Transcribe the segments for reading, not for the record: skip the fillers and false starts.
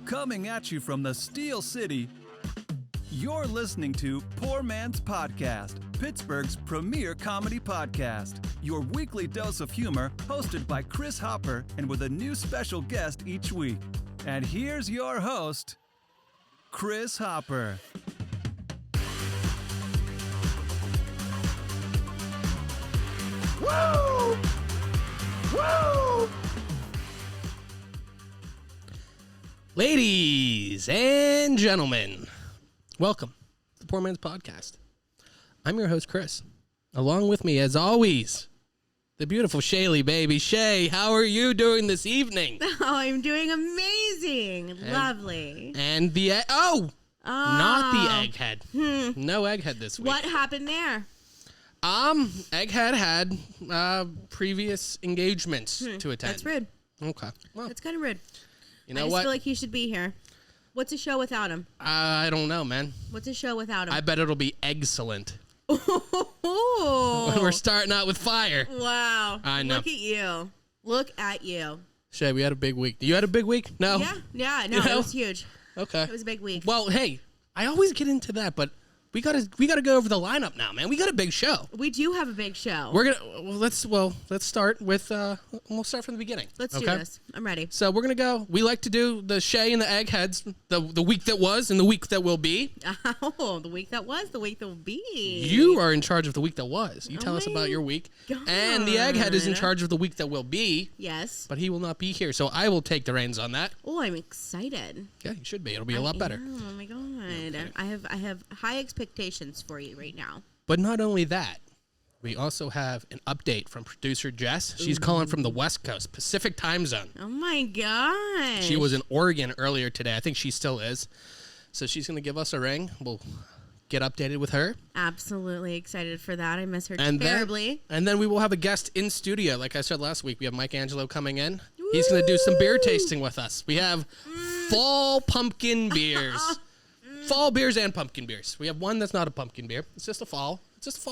Coming at you from the Steel City, you're listening to Poor Man's Podcast, Pittsburgh's premier comedy podcast. Your weekly dose of humor, hosted by Chris Hopper and with a new special guest each week. And here's your host, Chris Hopper. Woo! Woo! Ladies and gentlemen, welcome to the Poor Man's Podcast. I'm your host, Chris. Along with me, as always, the beautiful Shaylee, baby. Shay, how are you doing this evening? Oh, I'm doing amazing. Lovely. And the not the egghead. No egghead this week. What happened there? Egghead had previous engagements to attend. That's rude. Okay. Well, That's kind of rude. you know I just what? feel like he should be here. What's a show without him? I don't know, man. What's a show without him? I bet it'll be excellent. Oh, We're starting out with fire. wow. I know. Look at you. Look at you. Shay, we had a big week. You had a big week? No? Yeah. No, You know? it was huge. Okay. It was a big week. Well, hey, I always get into that, but we gotta go over the lineup now, man. We got a big show. We do have a big show. Let's start with we'll start from the beginning. Let's do this. I'm ready. So we're gonna go. We like to do the Shay and the Eggheads, the week that was and the week that will be. Oh, the week that was, the week that will be. You are in charge of the week that was. You tell us my about your week. God. And the Egghead is in charge of the week that will be. Yes. But he will not be here, so I will take the reins on that. Oh, I'm excited. Yeah, you should be. It'll be a lot better. Oh my god. Okay. I have high expectations for you right now. But not only that, we also have an update from producer Jess. She's calling from the West Coast, Pacific time zone. Oh my gosh. She was in Oregon earlier today. I think she still is. So she's going to give us a ring. We'll get updated with her. Absolutely excited for that. I miss her terribly. And then we will have a guest in studio. Like I said last week, we have Mike Angelo coming in. Woo! He's going to do some beer tasting with us. We have fall pumpkin beers. Fall beers and pumpkin beers. We have one that's not a pumpkin beer. It's just a fall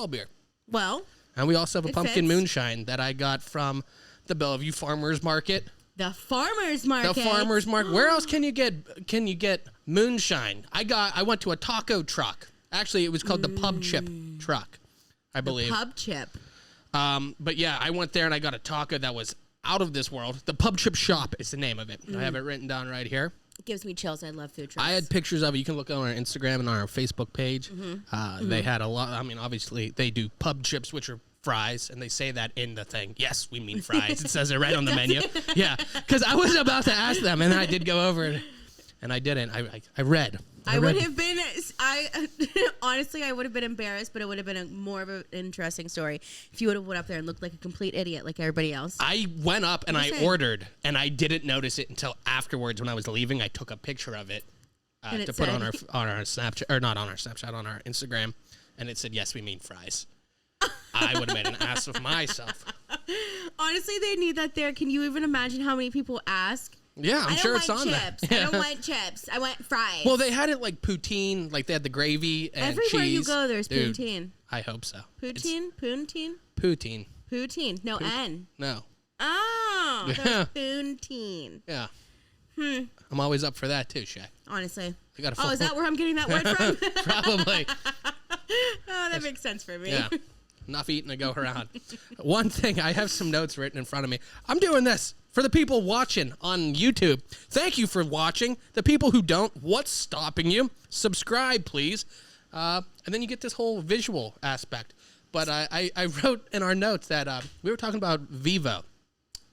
beer. Well, and we also have a pumpkin fits. moonshine that I got from the Bellevue Farmers Market. The farmers market. The farmers market. Where else can you get moonshine? I went to a taco truck. Actually, it was called the Pub Chip truck, I believe. Pub Chip. But yeah, I went there and I got a taco that was out of this world. The Pub Chip Shop is the name of it. I have it written down right here. It gives me chills. I love food trucks. I had pictures of it. You can look on our Instagram and on our Facebook page. They had a lot. I mean, obviously, they do pub chips, which are fries, and they say that in the thing. Yes, we mean fries. It says it right on the menu. Yeah, because I was about to ask them, and then I did go over, and I didn't. I read. I would have been. Honestly, I would have been embarrassed, but it would have been more of an interesting story if you would have went up there and looked like a complete idiot like everybody else. I went up and I ordered, and I didn't notice it until afterwards when I was leaving. I took a picture of it to put on our Snapchat, or not on our Snapchat, on our Instagram, and it said, "Yes, we mean fries." I would have made an ass of myself. Honestly, they need that there. Can you even imagine how many people ask? Yeah, I'm sure it's on chips. there. I don't want chips. I want fries. Well, they had it like poutine, like they had the gravy and everywhere cheese. you go, there's Dude, poutine. I hope so. Poutine? Poutine. Poutine. No N. No. Oh, Yeah. there's poutine. Yeah. I'm always up for that too, Shay. Honestly. I got is that where I'm getting that word from? Probably. Oh, that makes sense for me. Yeah. Enough eating to go around. One thing, I have some notes written in front of me. I'm doing this for the people watching on YouTube. Thank you for watching. The people who don't, what's stopping you? Subscribe, please. And then you get this whole visual aspect. But I wrote in our notes that we were talking about Vivo.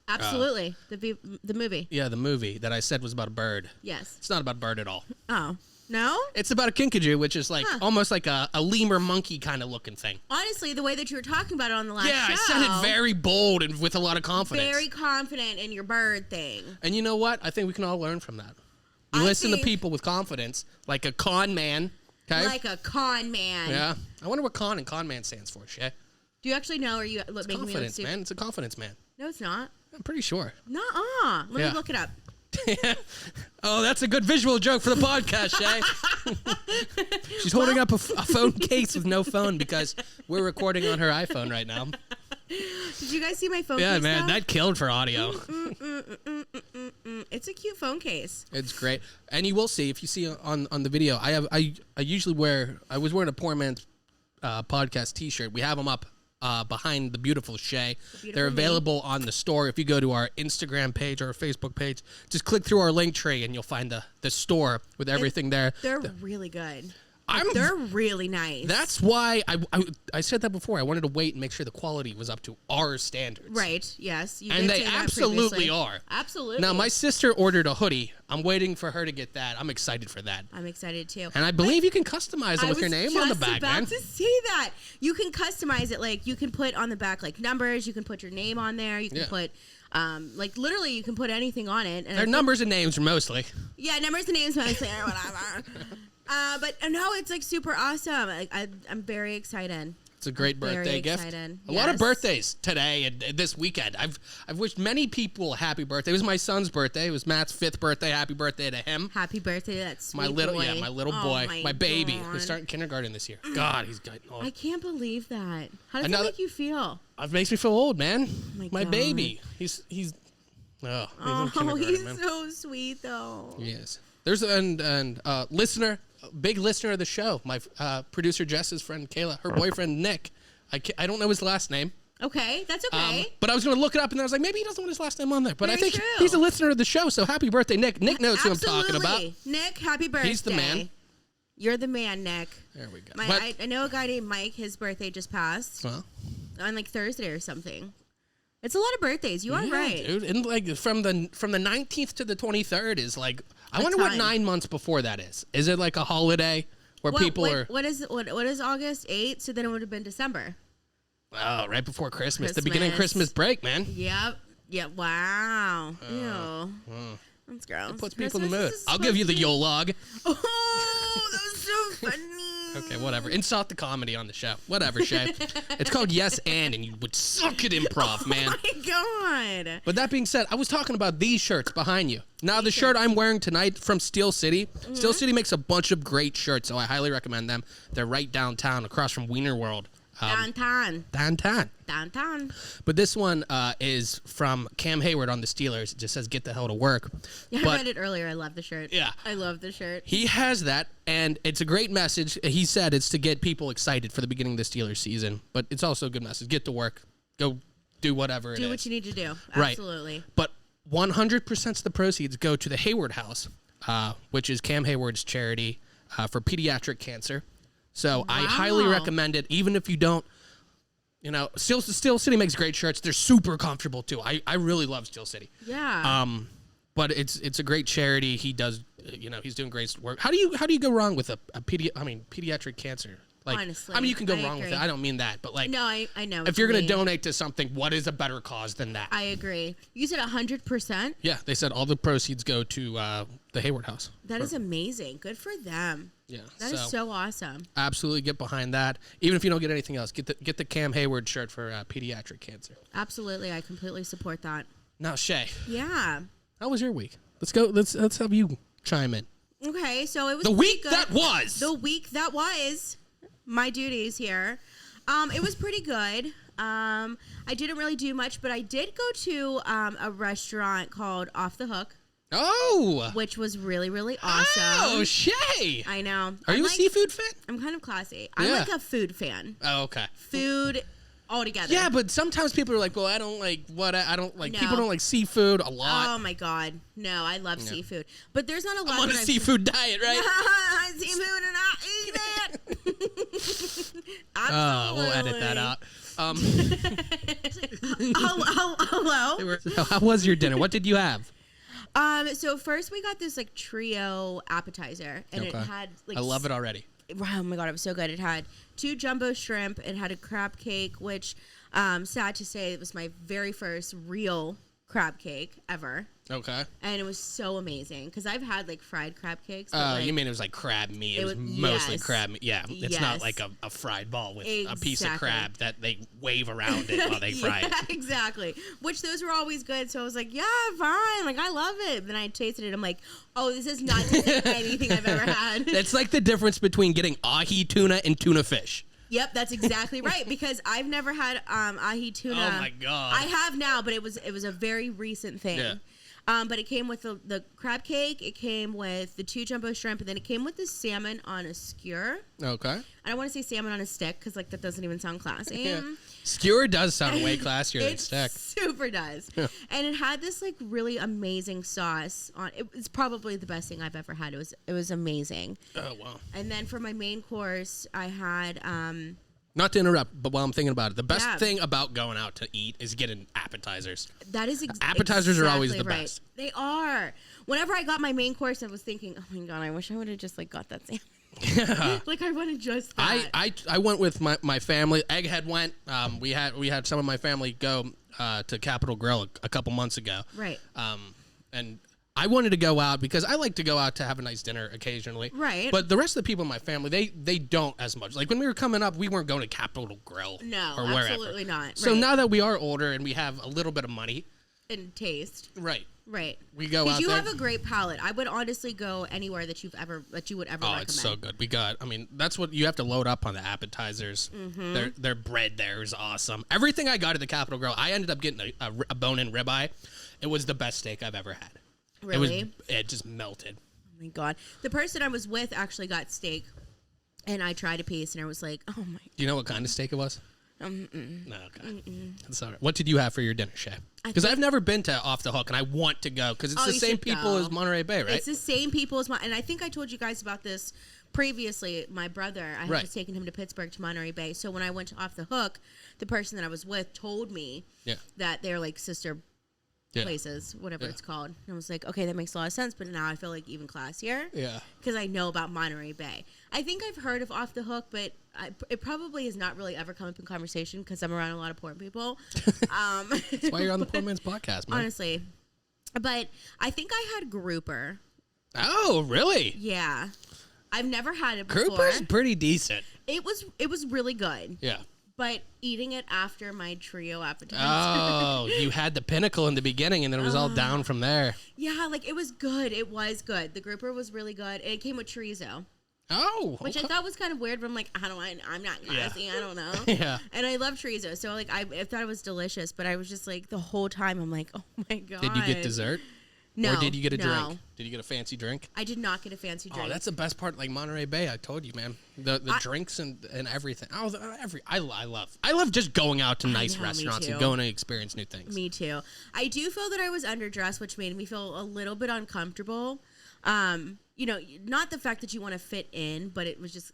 Absolutely. The movie. Yeah, the movie that I said was about a bird. Yes. It's not about a bird at all. Oh. No? It's about a kinkajou, which is like almost like a lemur monkey kind of looking thing. Honestly, the way that you were talking about it on the last show. Yeah, I said it very bold and with a lot of confidence. Very confident in your bird thing. And you know what? I think we can all learn from that. You listen to people with confidence, like a con man. Okay? Like a con man. Yeah. I wonder what con and con man stands for, Shay. Do you actually know? Or are you making me look Confidence, stupid? man. It's a confidence man. No, it's not. I'm pretty sure. Nuh-uh. Let me look it up. Oh, that's a good visual joke for the podcast, Shay. She's holding up a phone case with no phone because we're recording on her iPhone right now. Did you guys see my phone case, Yeah, man, though? that killed for audio. It's a cute phone case. It's great, and you will see if you see on the video. I usually I was wearing a Poor Man's Podcast T-shirt. We have them up behind the beautiful Shay. They're available on the store. If you go to our Instagram page or our Facebook page, just click through our link tree and you'll find the store with everything there. They're really good. They're really nice. That's why I said that before. I wanted to wait and make sure the quality was up to our standards. Right. Yes. You And did they say that absolutely previously. are. Absolutely. Now, my sister ordered a hoodie. I'm waiting for her to get that. I'm excited for that. I'm excited too. And I believe you can custimize it with your name on the back, man. I was just about to say that. You can customize it. Like, you can put on the back, like, numbers. You can put your name on there. You can put, like, literally, you can put anything on it. And They're numbers and names mostly. Yeah, numbers and names mostly or whatever. But no, it's like super awesome. I'm very excited. It's a great birthday gift. Excited. A lot of birthdays today and this weekend. I've wished many people a happy birthday. It was my son's birthday. It was Matt's 5th birthday. Happy birthday to him. Happy birthday to that sweet my little boy. my little boy, my baby, who's starting kindergarten this year. God, he's getting old. I can't believe that. How does that make you feel? It makes me feel old, man. My God. baby. He's in kindergarten, he's man. so sweet though. Yes. There's a listener, a big listener of the show. My producer Jess's friend Kayla, her boyfriend Nick. I don't know his last name. Okay, that's okay. But I was going to look it up, and then I was like, maybe he doesn't want his last name on there. But I Very think true. he's a listener of the show, so happy birthday, Nick. Nick knows who I'm talking about. Nick, happy birthday. He's the man. You're the man, Nick. There we go. I know a guy named Mike. His birthday just passed on like Thursday or something. It's a lot of birthdays. You are right, dude. And like from the 19th to the 23rd is like, I wonder what 9 months before that is. Is it like a holiday where people are? What is August 8th? So then it would have been December. Oh, right before Christmas. The beginning of Christmas break, man. Yep. Yeah. Wow. Ew. That's gross. It puts people in the mood. I'll give you the Yolog. Oh, that was so funny. Okay, whatever. Insult the comedy on the show. Whatever, Shay. It's called Yes and you would suck at improv, man. Oh my God. But that being said, I was talking about these shirts behind you. Now, the shirt I'm wearing tonight from Steel City. Steel City makes a bunch of great shirts, so I highly recommend them. They're right downtown, across from Wiener World. Downtown. But this one is from Cam Hayward on the Steelers. It just says, "Get the hell to work." Yeah, I read it earlier. I love the shirt. Yeah. I love the shirt. He has that, and it's a great message. He said it's to get people excited for the beginning of the Steelers season, but it's also a good message. Get to work. Go do whatever it is. Do what you need to do. Right. Absolutely. But 100% of the proceeds go to the Hayward House, which is Cam Hayward's charity for pediatric cancer. So I highly recommend it, even if you don't, Steel City makes great shirts. They're super comfortable, too. I really love Steel City. Yeah. But it's a great charity. He does, he's doing great work. How do you go wrong with pediatric cancer? Like, honestly, you can go wrong with it. I don't mean that, but like, no, I know. If you're going to donate to something, what is a better cause than that? I agree. You said 100%. Yeah, they said all the proceeds go to the Hayward House. That is amazing. Good for them. Yeah, that is so awesome. Absolutely, get behind that. Even if you don't get anything else, get the Cam Hayward shirt for pediatric cancer. Absolutely, I completely support that. Now, Shay. Yeah. How was your week? Let's go. Let's have you chime in. Okay, so it was the week good. that was. The week that was. My duties here. It was pretty good. I didn't really do much, but I did go to a restaurant called Off the Hook. Oh! Which was really, really awesome. Oh, Shay! I know. Are you a seafood fan? I'm kind of classy. I'm like a food fan. Oh, okay. Food altogether. Yeah, but sometimes people are like, well, I don't like people don't like seafood a lot. Oh, my God. No, I love seafood. But there's not a lot I'm on a seafood diet, right? Seafood and I eat it. We'll edit that out. Hello. So how was your dinner? What did you have? So first we got this like trio appetizer, and it had like I love it already. Oh my God, it was so good. It had 2 jumbo shrimp. It had a crab cake, which, sad to say, it was my very first real crab cake ever. Okay. And it was so amazing because I've had like fried crab cakes. Oh, you mean it was like crab meat? It was mostly crab meat. Yeah, it's not like a fried ball with a piece of crab that they wave around it while they fry it. Exactly. Which those were always good. So I was like, yeah, fine. Like, I love it. Then I tasted it. I'm like, oh, this is not anything I've ever had. That's like the difference between getting ahi tuna and tuna fish. Yep, that's exactly right. Because I've never had ahi tuna. Oh my God. I have now, but it was a very recent thing. Yeah. But it came with the crab cake. It came with the 2 jumbo shrimp, and then it came with the salmon on a skewer. Okay. I don't want to say salmon on a stick because like that doesn't even sound classy. Yeah. Skewer does sound way classier than stick. It super does. Yeah. And it had this like really amazing sauce on it. It's probably the best thing I've ever had. It was amazing. Oh wow. And then for my main course, I had Not to interrupt, but while I'm thinking about it, the best thing about going out to eat is getting appetizers. that is Appetizers are always the exactly right. best. They are. Whenever I got my main course, I was thinking, oh my god, I wish I would have just like got that salmon. Yeah. Like I wanted just that. I went with my family. Egghead went. We had some of my family go to Capitol Grill a couple months ago. Right. And I wanted to go out because I like to go out to have a nice dinner occasionally. Right. But the rest of the people in my family, they don't as much. Like when we were coming up, we weren't going to Capitol Grill. No, or wherever. absolutely not. So right. now that we are older and we have a little bit of money, and taste. right? Right. We go out you there. have a great palate. I would honestly go anywhere that you would ever Oh, recommend. it's so good. I mean, that's what you have to load up on the appetizers. Mm-hmm. Their bread there is awesome. Everything I got at the Capitol Grill, I ended up getting a bone-in ribeye. It was the best steak I've ever had. Really? It just melted. Oh my god. The person I was with actually got steak, and I tried a piece, and I was like, oh my. Do you know what kind of steak it was? No, okay. That's all right. What did you have for your dinner, Shay? Because I've never been to Off the Hook, and I want to go because it's the same people as Monterey Bay, right? It's the same people as and I think I told you guys about this previously. My brother, I had just taken him to Pittsburgh to Monterey Bay. So when I went to Off the Hook, the person that I was with told me that they're like sister places, whatever it's called. And I was like, okay, that makes a lot of sense. But now I feel like even classier. Yeah. Because I know about Monterey Bay. I think I've heard of Off the Hook, but it probably has not really ever come up in conversation because I'm around a lot of poor people. That's why you're on the Poor Man's Podcast, man. Honestly. But I think I had grouper. Oh, really? Yeah. I've never had it before. Grouper's pretty decent. It was really good. Yeah. But eating it after my trio appetizer. Oh, you had the pinnacle in the beginning, and then it was all down from there. Yeah, like it was good. It was good. The grouper was really good. And it came with chorizo. Oh, which I thought was kind of weird, but I'm like, I'm not classy. I don't know. Yeah. And I love chorizo, so like I thought it was delicious, but I was just like the whole time I'm like, oh my god. Did you get dessert? No. Or did you get a drink? Did you get a fancy drink? I did not get a fancy drink. Oh, that's the best part. Like Monterey Bay, I told you, man. The drinks and everything. Oh, I love just going out to nice restaurants and going to experience new things. Me too. I do feel that I was underdressed, which made me feel a little bit uncomfortable. Not the fact that you want to fit in, but it was just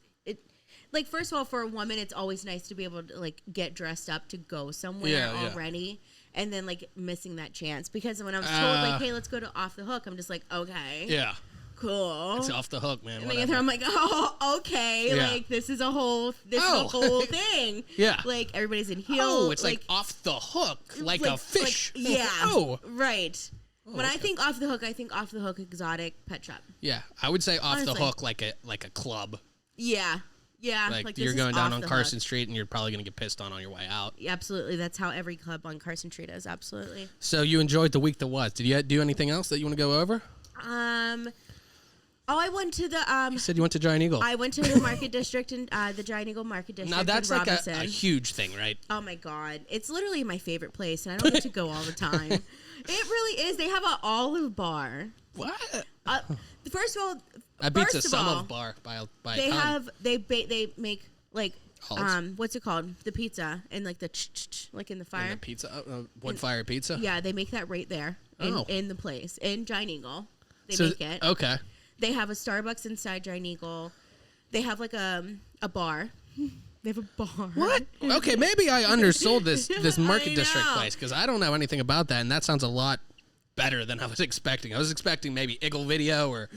like, first of all, for a woman, it's always nice to be able to like get dressed up to go somewhere already. And then, like, missing that chance. Because when I was told, like, hey, let's go to Off the Hook, I'm just like, okay. Yeah. Cool. It's Off the Hook, man. And I'm like, oh, okay. Yeah. Like, this is a whole thing. Yeah. Like, everybody's in heels. Oh, it's like off the hook, like a fish. Yeah. Oh. Right. When I think Off the Hook, I think Off the Hook exotic pet shop. Yeah. I would say Off the Hook like a club. Yeah. Yeah, like you're going down on Carson Street and you're probably going to get pissed on your way out. Yeah, absolutely. That's how every club on Carson Street is. Absolutely. So you enjoyed the week that was. Did you do anything else that you want to go over? I went to the. You said you went to Giant Eagle. I went to the Market District and the Giant Eagle Market District. Now that's like a huge thing, right? Oh my god, it's literally my favorite place, and I don't get to go all the time. It really is. They have an olive bar. What? First of all, that beats a sum of bar by they a ton. have they make like Olives? what's it called, the pizza and like the like in the fire. In the pizza, wood fire pizza. Yeah, they make that right there in the place in Giant Eagle. They make it. Okay. They have a Starbucks inside Giant Eagle. They have like a bar. They have a bar. What? Okay, maybe I undersold this Market District place because I don't know anything about that, and that sounds a lot better than I was expecting. I was expecting maybe Eagle Video or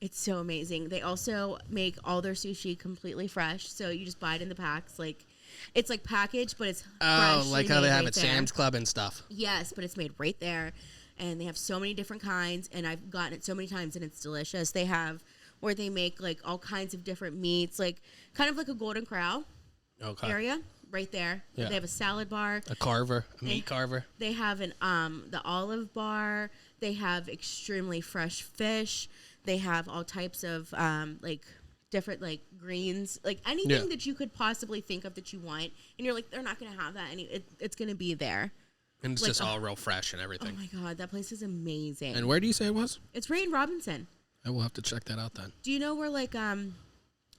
It's so amazing. They also make all their sushi completely fresh, so you just buy it in the packs. Like it's like packaged, but it's like how they have at Sam's Club and stuff. Yes, but it's made right there, and they have so many different kinds, and I've gotten it so many times, and it's delicious. They have where they make like all kinds of different meats, like kind of like a Golden Corral area. Right there. Yeah. They have a salad bar. A meat carver. They have the olive bar. They have extremely fresh fish. They have all types of like different like greens, like anything that you could possibly think of that you want. And you're like, they're not going to have that. It's going to be there. And it's just all real fresh and everything. Oh my God, that place is amazing. And where do you say it was? It's right in Robinson. I will have to check that out then. Do you know where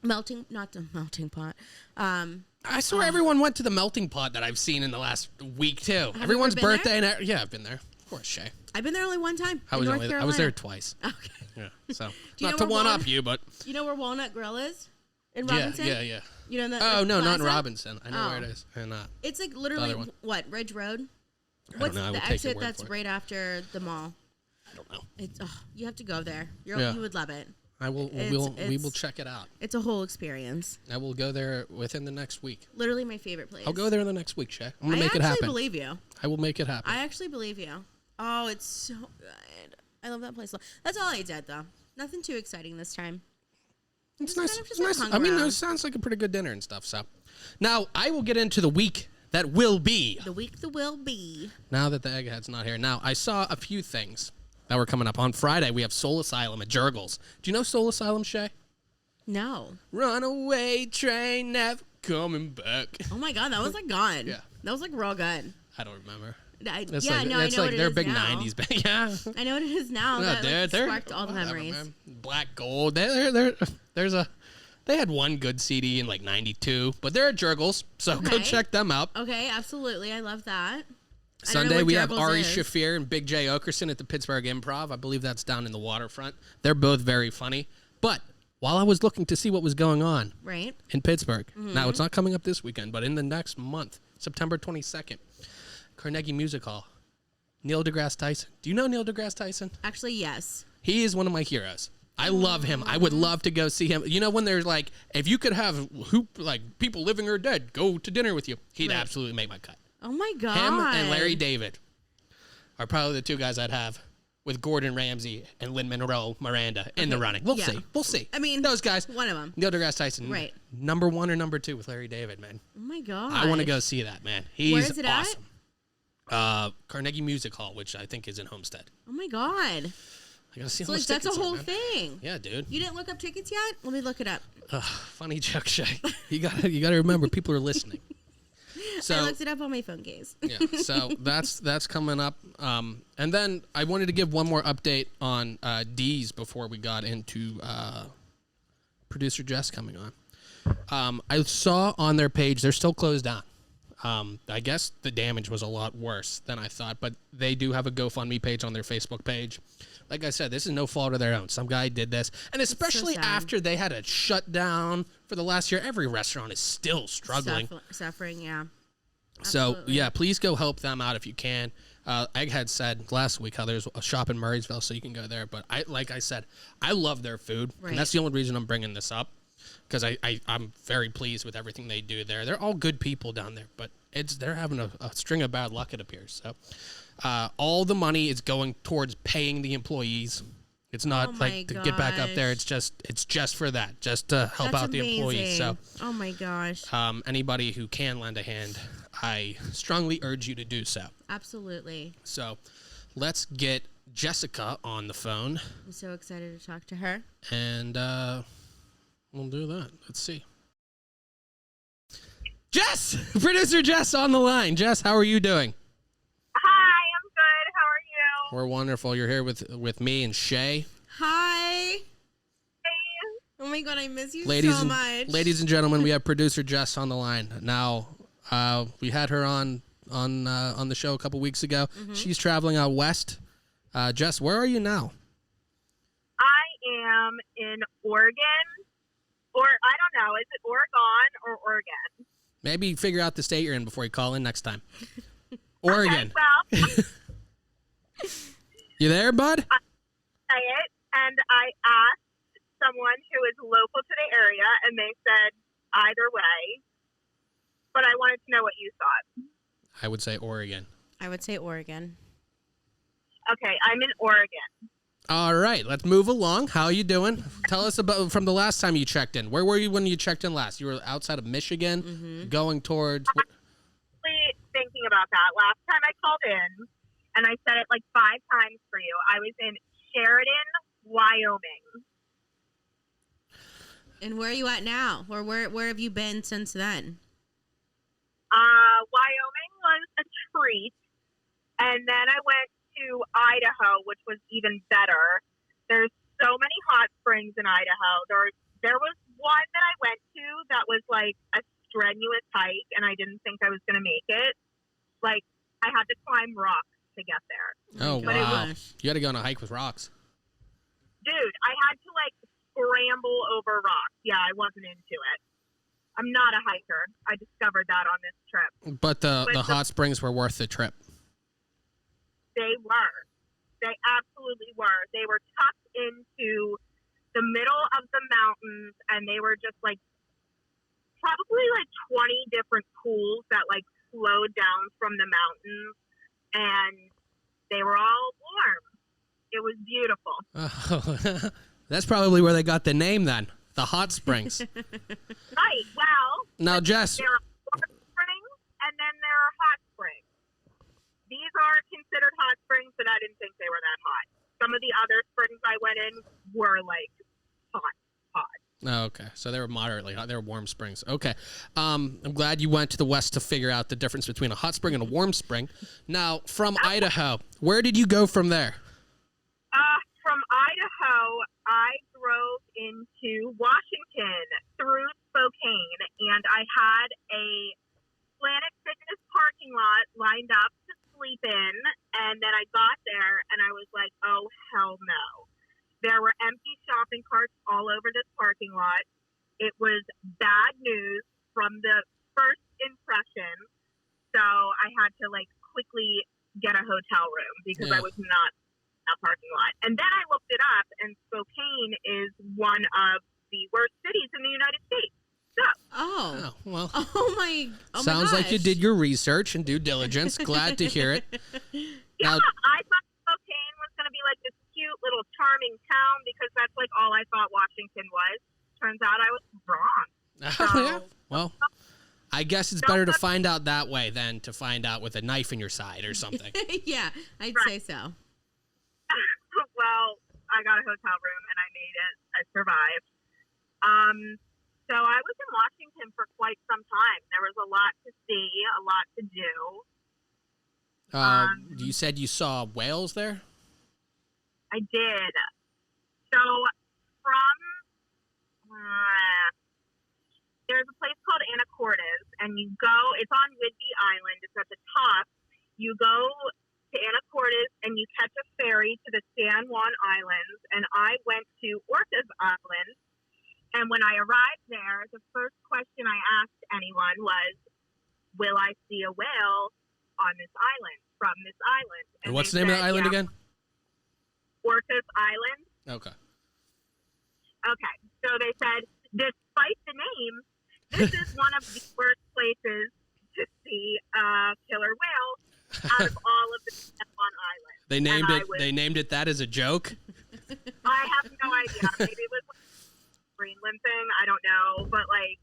not the melting pot. I swear everyone went to the melting pot that I've seen in the last week too. Everyone's birthday and yeah, I've been there. Of course, Shay. I've been there only one time. I was there twice. Okay. Yeah. So not to one up you, but you know where Walnut Grill is? In Robinson? Yeah. You know that? Oh no, not in Robinson. I know where it is. And it's like literally what, Ridge Road? I don't know. The exit that's right after the mall? I don't know. It's you have to go there. You would love it. I will. We will check it out. It's a whole experience. I will go there within the next week. Literally my favorite place. I'll go there in the next week, Shay. I'm gonna make it happen. I actually believe you. I will make it happen. I actually believe you. Oh, it's so good. I love that place. That's all I did though. Nothing too exciting this time. It's nice. It's nice. I mean, it sounds like a pretty good dinner and stuff. So, now I will get into the week that will be. The week that will be. Now that the egghead's not here. Now, I saw a few things that were coming up. On Friday, we have Soul Asylum at Jurgles. Do you know Soul Asylum, Shay? No. Runaway train, never coming back. Oh my God, that was like gone. Yeah. That was like real good. I don't remember. I know what it is they're big now. 90s band. Yeah. I know what it is now. No, That sparked all the memories. Man. Black Gold. They had one good CD in like 92, but they're at Jurgles, so go check them out. Okay, absolutely. I love that. Sunday, we have Ari Shaffir and Big J. Okerson at the Pittsburgh Improv. I believe that's down in the waterfront. They're both very funny. But while I was looking to see what was going on in Pittsburgh, now it's not coming up this weekend, but in the next month, September 22nd, Carnegie Music Hall, Neil deGrasse Tyson. Do you know Neil deGrasse Tyson? Actually, yes. He is one of my heroes. I love him. I would love to go see him. You know, when there's like, if you could have people living or dead go to dinner with you, he'd absolutely make my cut. Oh my God. Him and Larry David are probably the two guys I'd have with Gordon Ramsay and Lin-Manuel Miranda in the running. We'll see. We'll see. I mean, those guys. One of them. Neil deGrasse Tyson. Right. Number 1 or number 2 with Larry David, man. Oh my God. I want to go see that, man. He's Where is it awesome. Carnegie Music Hall, which I think is in Homestead. Oh my God. I gotta see so that's a whole thing. Yeah, dude. You didn't look up tickets yet? Let me look it up. Funny joke, Shay. You gotta remember, people are listening. So, I looked it up on my phone case. Yeah, so that's coming up. And then I wanted to give one more update on D's before we got into producer Jess coming on. I saw on their page they're still closed down. I guess the damage was a lot worse than I thought, but they do have a GoFundMe page on their Facebook page. Like I said, this is no fault of their own. Some guy did this. And especially after they had a shutdown for the last year, every restaurant is still struggling. Suffering, yeah. Absolutely. So, yeah, please go help them out if you can. Egghead said last week how there's a shop in Murraysville, so you can go there. But like I said, I love their food. Right. And that's the only reason I'm bringing this up, because I'm very pleased with everything they do there. They're all good people down there, but they're having a string of bad luck, it appears. So all the money is going towards paying the employees. It's not to get back up there. It's just for that, just to help out the employees. So, oh my gosh. Anybody who can lend a hand, I strongly urge you to do so. Absolutely. So, let's get Jessica on the phone. I'm so excited to talk to her. And we'll do that. Let's see. Jess, producer Jess on the line. Jess, how are you doing? Hi, I'm good. How are you? We're wonderful. You're here with me and Shay. Hi. Hey. Oh my God, I miss you so much. Ladies and gentlemen, we have producer Jess on the line. Now, we had her on the show a couple weeks ago. Mm-hmm. She's traveling out west. Jess, where are you now? I am in Oregon. Or, I don't know, is it Oregon or Oregon? Maybe figure out the state you're in before you call in next time. Oregon. Okay, well. You there, bud? I say it, and I asked someone who is local to the area, and they said either way. But I wanted to know what you thought. I would say Oregon. I would say Oregon. Okay, I'm in Oregon. All right, let's move along. How are you doing? Tell us about from the last time you checked in. Where were you when you checked in last? You were outside of Michigan, going towards... I'm really thinking about that. Last time I called in, and I said it like 5 times for you, I was in Sheridan, Wyoming. And where are you at now? Or where have you been since then? Wyoming was a treat. And then I went to Idaho, which was even better. There's so many hot springs in Idaho. There was one that I went to that was like a strenuous hike, and I didn't think I was going to make it. Like, I had to climb rocks to get there. Oh, but wow. You had to go on a hike with rocks. Dude, I had to, like, scramble over rocks. Yeah, I wasn't into it. I'm not a hiker. I discovered that on this trip. But the hot springs were worth the trip. They were. They absolutely were. They were tucked into the middle of the mountains, and they were just, like, probably, like, 20 different pools that, like, flowed down from the mountains, and they were all warm. It was beautiful. Oh, that's probably where they got the name then, the hot springs. Right. Well, now, Jess. There are warm springs, and then there are hot springs. These are considered hot springs, but I didn't think they were that hot. Some of the other springs I went in were, like, hot. Oh, okay. So they were moderately hot. They were warm springs. Okay. I'm glad you went to the west to figure out the difference between a hot spring and a warm spring. Now, from Idaho, where did you go from there? From Idaho, I drove into Washington through Spokane, and I had a Planet Fitness parking lot lined up to sleep in, and then I got there, and I was like, oh, hell no. There were empty shopping carts all over this parking lot. It was bad news from the first impression, so I had to, like, quickly get a hotel room because I was not in that parking lot. And then I looked it up, and Spokane is one of the worst cities in the United States. So, well. Sounds like you did your research and due diligence. Glad to hear it. Yeah, I thought Spokane was going to be like this cute little charming town because that's like all I thought Washington was. Turns out I was wrong. Yeah. Well, I guess it's better to find out that way than to find out with a knife in your side or something. Yeah, I'd say so. Well, I got a hotel room and I made it. I survived. So I was in Washington for quite some time. There was a lot to see, a lot to do. You said you saw whales there? I did. So from there's a place called Anacortes, and you go. It's on Whidbey Island. It's at the top. You go to Anacortes, and you catch a ferry to the San Juan Islands. And I went to Orcas Island. And when I arrived there, the first question I asked anyone was, "Will I see a whale on this island from this island?" And what's the name of the island again? Orcas Island. Okay. Okay. So they said, despite the name, this is one of the worst places to see a killer whale out of all of the San Juan Islands. They named it that as a joke? I have no idea. Maybe it was like a Greenland thing. I don't know. But, like,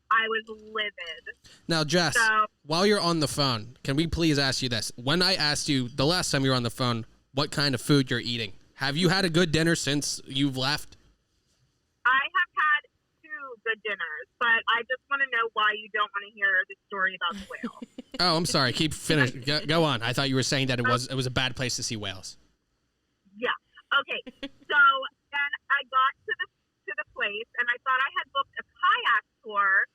I was livid. Now, Jess, while you're on the phone, can we please ask you this? When I asked you the last time you were on the phone what kind of food you're eating, have you had a good dinner since you've left? I have had 2 good dinners, but I just want to know why you don't want to hear the story about the whale. Oh, I'm sorry. Keep finishing. Go on. I thought you were saying that it was a bad place to see whales. Yeah. Okay. So then I got to the place, and I thought I had booked a kayak tour.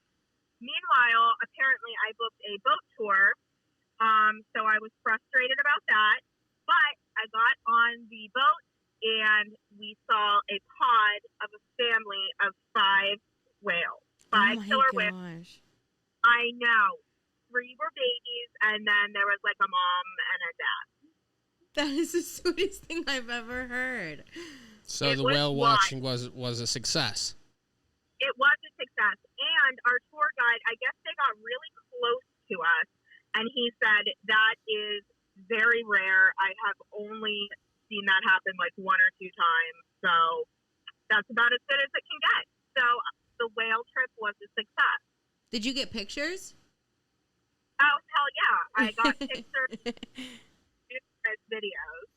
Meanwhile, apparently I booked a boat tour. So I was frustrated about that. But I got on the boat, and we saw a pod of a family of 5 whales. 5 killer whales. I know. 3 were babies, and then there was like a mom and a dad. That is the sweetest thing I've ever heard. So the whale watching was a success. It was a success. And our tour guide, I guess they got really close to us, and he said that is very rare. I have only seen that happen like 1 or 2 times. So that's about as good as it can get. So the whale trip was a success. Did you get pictures? Oh, hell yeah. I got pictures, videos.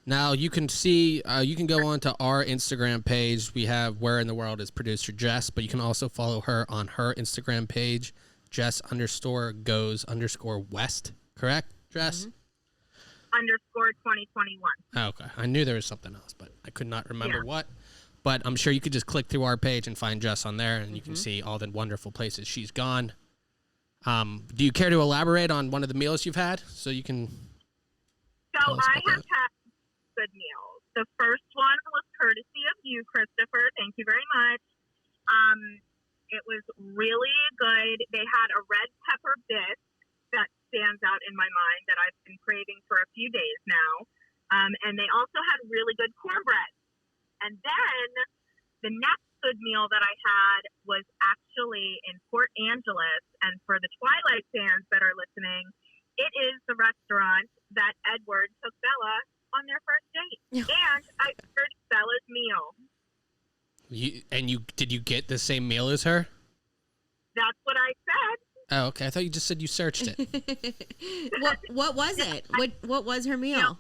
Now you can see, you can go on to our Instagram page. We have Where in the World is producer Jess, but you can also follow her on her Instagram page, Jess_goes_west. Correct, Jess? underscore 2021. Oh, okay. I knew there was something else, but I could not remember what. But I'm sure you could just click through our page and find Jess on there, and you can see all the wonderful places she's gone. Do you care to elaborate on one of the meals you've had? So you can. So I have had good meals. The first one was courtesy of you, Christopher. Thank you very much. It was really good. They had a red pepper bisque that stands out in my mind that I've been craving for a few days now. And they also had really good cornbread. And then the next good meal that I had was actually in Port Angeles. And for the Twilight fans that are listening, it is the restaurant that Edward took Bella on their first date. And I ordered Bella's meal. Did you get the same meal as her? That's what I said. Oh, okay. I thought you just said you searched it. What was it? What was her meal?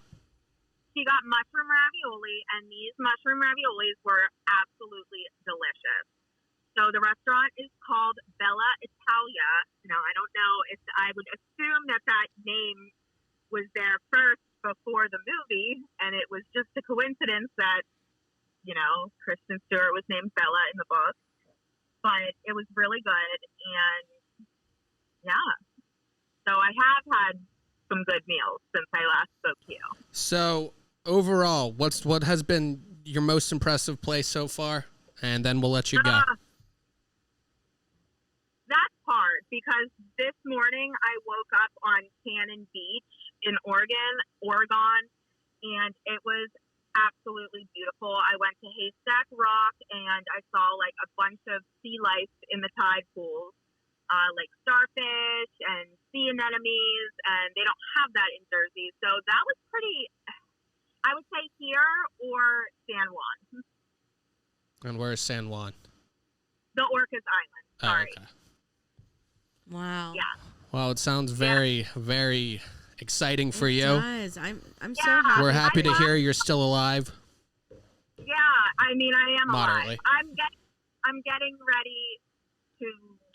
She got mushroom ravioli, and these mushroom raviolis were absolutely delicious. So the restaurant is called Bella Italia. Now, I don't know if I would assume that name was there first before the movie, and it was just a coincidence that, Kristen Stewart was named Bella in the book. But it was really good, and yeah. So I have had some good meals since I last spoke to you. So overall, what has been your most impressive place so far? And then we'll let you go. That's hard because this morning I woke up on Cannon Beach in Oregon, and it was absolutely beautiful. I went to Haystack Rock, and I saw like a bunch of sea life in the tide pools, like starfish and sea anemones, and they don't have that in Jersey. So that was pretty, I would say here or San Juan. And where is San Juan? The Orcas Island. Sorry. Oh, okay. Wow. Yeah. Well, it sounds very, very exciting for you. It does. I'm so happy. We're happy to hear you're still alive. Yeah, I mean, I am Moderately. alive. I'm getting ready to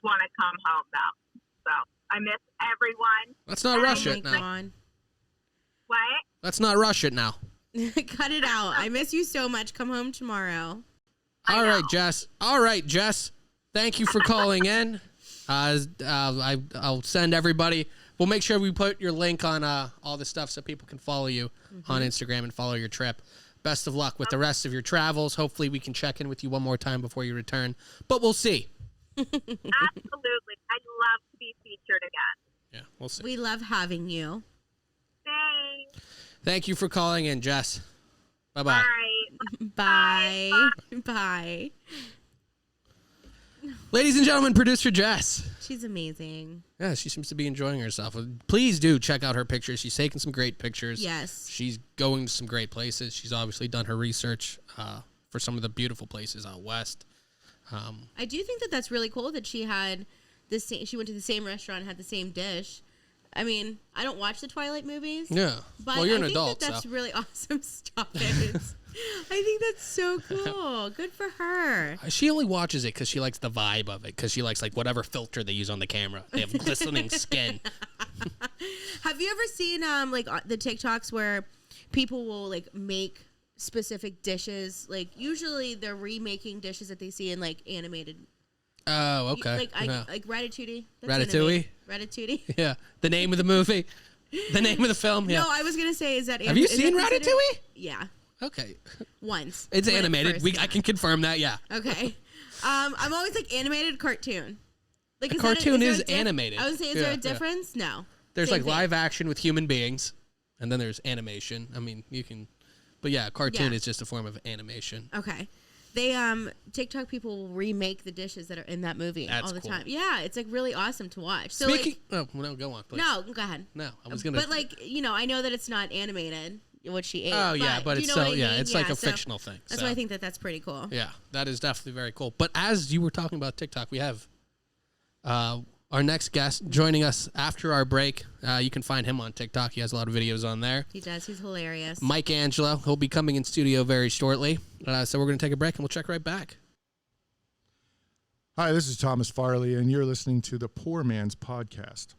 want to come home though. So I miss everyone. Let's not rush it Come now. on. What? Let's not rush it now. Cut it out. I miss you so much. Come home tomorrow. All right, Jess. Thank you for calling in. I'll send everybody. We'll make sure we put your link on all the stuff so people can follow you on Instagram and follow your trip. Best of luck with the rest of your travels. Hopefully we can check in with you one more time before you return, but we'll see. Absolutely. I'd love to be featured again. Yeah, we'll see. We love having you. Thanks. Thank you for calling in, Jess. Bye-bye. All right. Bye. Bye. Ladies and gentlemen, producer Jess. She's amazing. Yeah, she seems to be enjoying herself. Please do check out her pictures. She's taking some great pictures. Yes. She's going to some great places. She's obviously done her research for some of the beautiful places out west. I do think that that's really cool that she had the same. She went to the same restaurant and had the same dish. I mean, I don't watch the Twilight movies. Yeah. But well, you're an I think adult, that's so. really awesome. Stop it. I think that's so cool. Good for her. She only watches it because she likes the vibe of it, because she likes like whatever filter they use on the camera. They have glistening skin. Have you ever seen like the TikToks where people will like make specific dishes? Like usually they're remaking dishes that they see in like animated. Oh, okay. Like Ratatouille. That's Ratatouille? Ratatouille. Yeah. The name of the movie. The name of the film. Yeah. No, I was gonna say, is that? Have you seen Ratatouille? Yeah. Okay. Once. It's animated. I can confirm that. Yeah. Okay. I'm always like animated cartoon. Like a cartoon is animated. I would say, is there a difference? Yeah. No. There's Same like thing. live action with human beings, and then there's animation. I mean, you can, but yeah, cartoon is just a form of animation. Okay. They TikTok people will remake the dishes that are in that movie all the time. Yeah, it's like really awesome to watch. So Speaking, no, go on, please. No, go ahead. No, I was gonna. But like I know that it's not animated what she ate. Oh yeah, but it's so it's like a fictional thing. That's why I think that's pretty cool. Yeah, that is definitely very cool. But as you were talking about TikTok, we have our next guest joining us after our break. You can find him on TikTok. He has a lot of videos on there. He does. He's hilarious. Mike Angelo. He'll be coming in studio very shortly. So we're going to take a break, and we'll check right back. Hi, this is Thomas Farley, and you're listening to the Poor Man's Podcast.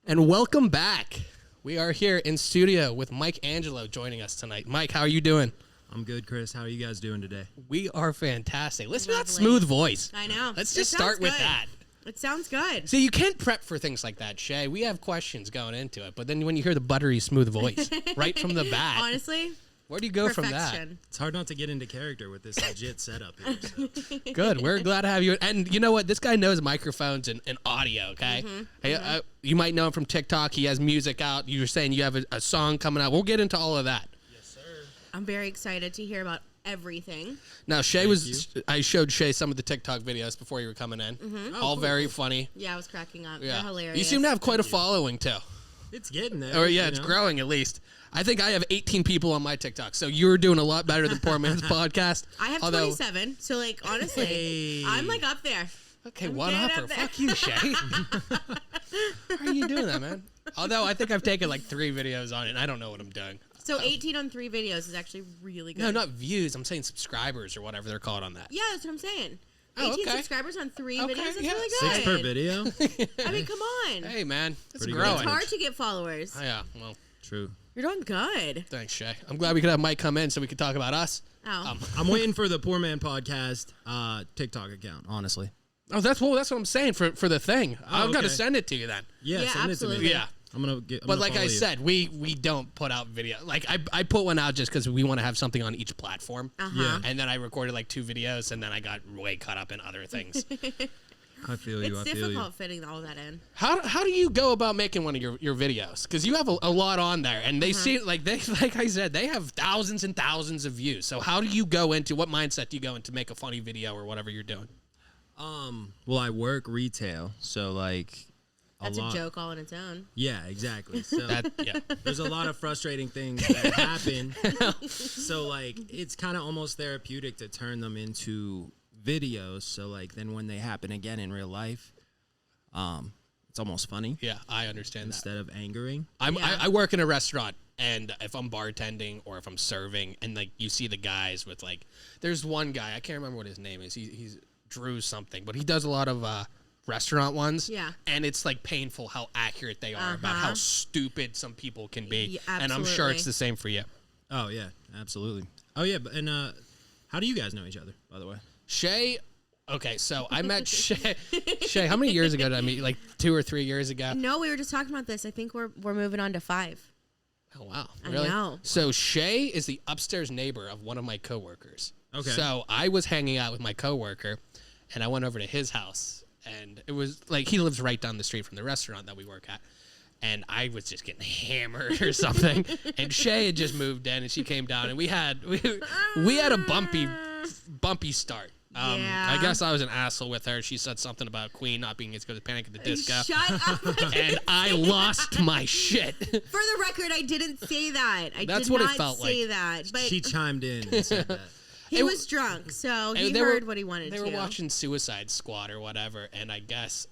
And welcome back. We are here in studio with Mike Angelo joining us tonight. Mike, how are you doing? I'm good, Chris. How are you guys doing today? We are fantastic. Listen to that Lovely. smooth voice. I know. Let's just start with that. It sounds good. See, you can't prep for things like that, Shay. We have questions going into it, but then when you hear the buttery smooth voice right from the bat, Honestly, where do you go from that? perfection. It's hard not to get into character with this legit setup here. So. Good. We're glad to have you. And you know what? This guy knows microphones and audio, okay? Hey, you might know him from TikTok. He has music out. You were saying you have a song coming out. We'll get into all of that. Yes, sir. I'm very excited to hear about everything. Now, I showed Shay some of the TikTok videos before you were coming in. All very funny. Yeah, I was cracking up. Yeah. They're hilarious. You seem to have quite a following, too. It's getting there. Or, yeah, it's growing at least. I think I have 18 people on my TikTok, so you're doing a lot better than Poor Man's Podcast. I have 27, so, like, honestly, Hey. I'm, like, up there. Okay, I'm one getting upper. up there. Fuck you, Shay. How are you doing that, man? Although I think I've taken like 3 videos on it, and I don't know what I'm doing. So 18 on 3 videos is actually really good. No, not views. I'm saying subscribers or whatever they're called on that. Yeah, that's what I'm saying. Oh, 18 okay. subscribers on 3 Okay, videos, that's yeah. really good. 6 per video. I mean, come on. Hey, man, it's Pretty good. growing. It's hard to get followers. Oh, yeah, well, True. You're doing good. thanks, Shay. I'm glad we could have Mike come in so we could talk about us. Oh. I'm waiting for the Poor Man Podcast TikTok account, honestly. Oh, that's what I'm saying for the thing. I've got to okay. send it to you then. Yeah, Yeah, send absolutely. it to me. Yeah. I'm gonna But like follow I you. said, we don't put out video. Like I put one out just because we want to have something on each platform. Yeah. And then I recorded like 2 videos, and then I got way caught up in other things. I feel you. It's I feel you. difficult fitting all that in. How do you go about making one of your videos? Because you have a lot on there, and they see like I said, they have thousands and thousands of views. So how do you go into what mindset do you go into make a funny video or whatever you're doing? Well, I work retail, so like That's a lot. joke all on its own. Yeah, exactly. So Yeah. there's a lot of frustrating things that happen. So like it's kind of almost therapeutic to turn them into videos. So like then when they happen again in real life, it's almost funny Yeah, I understand that. instead of angering. I work in a restaurant, and if I'm bartending or if I'm serving, and like you see the guys with like, there's one guy, I can't remember what his name is. He's Drew something, but he does a lot of restaurant ones. Yeah. And it's like painful how accurate they are about how stupid some people can be. Yeah, and I'm sure absolutely. it's the same for you. Oh yeah, absolutely. Oh yeah, and how do you guys know each other, by the way? Shay, okay, so I met Shay. Shay, how many years ago did I meet? Like 2 or 3 years ago? No, we were just talking about this. I think we're moving on to 5. Oh, wow. I Really? know. So Shay is the upstairs neighbor of one of my coworkers. Okay. So I was hanging out with my coworker, and I went over to his house, and it was like he lives right down the street from the restaurant that we work at. And I was just getting hammered or something. And Shay had just moved in, and she came down, and we had a bumpy start. Yeah. I guess I was an asshole with her. She said something about Queen not being as good as Panic at the Disco. Shut up. And I lost my shit. For the record, I didn't say that. That's did what it not felt say like. that. But She chimed in and said that. he was drunk, so he heard what he wanted to. They were watching Suicide Squad or whatever, and I guess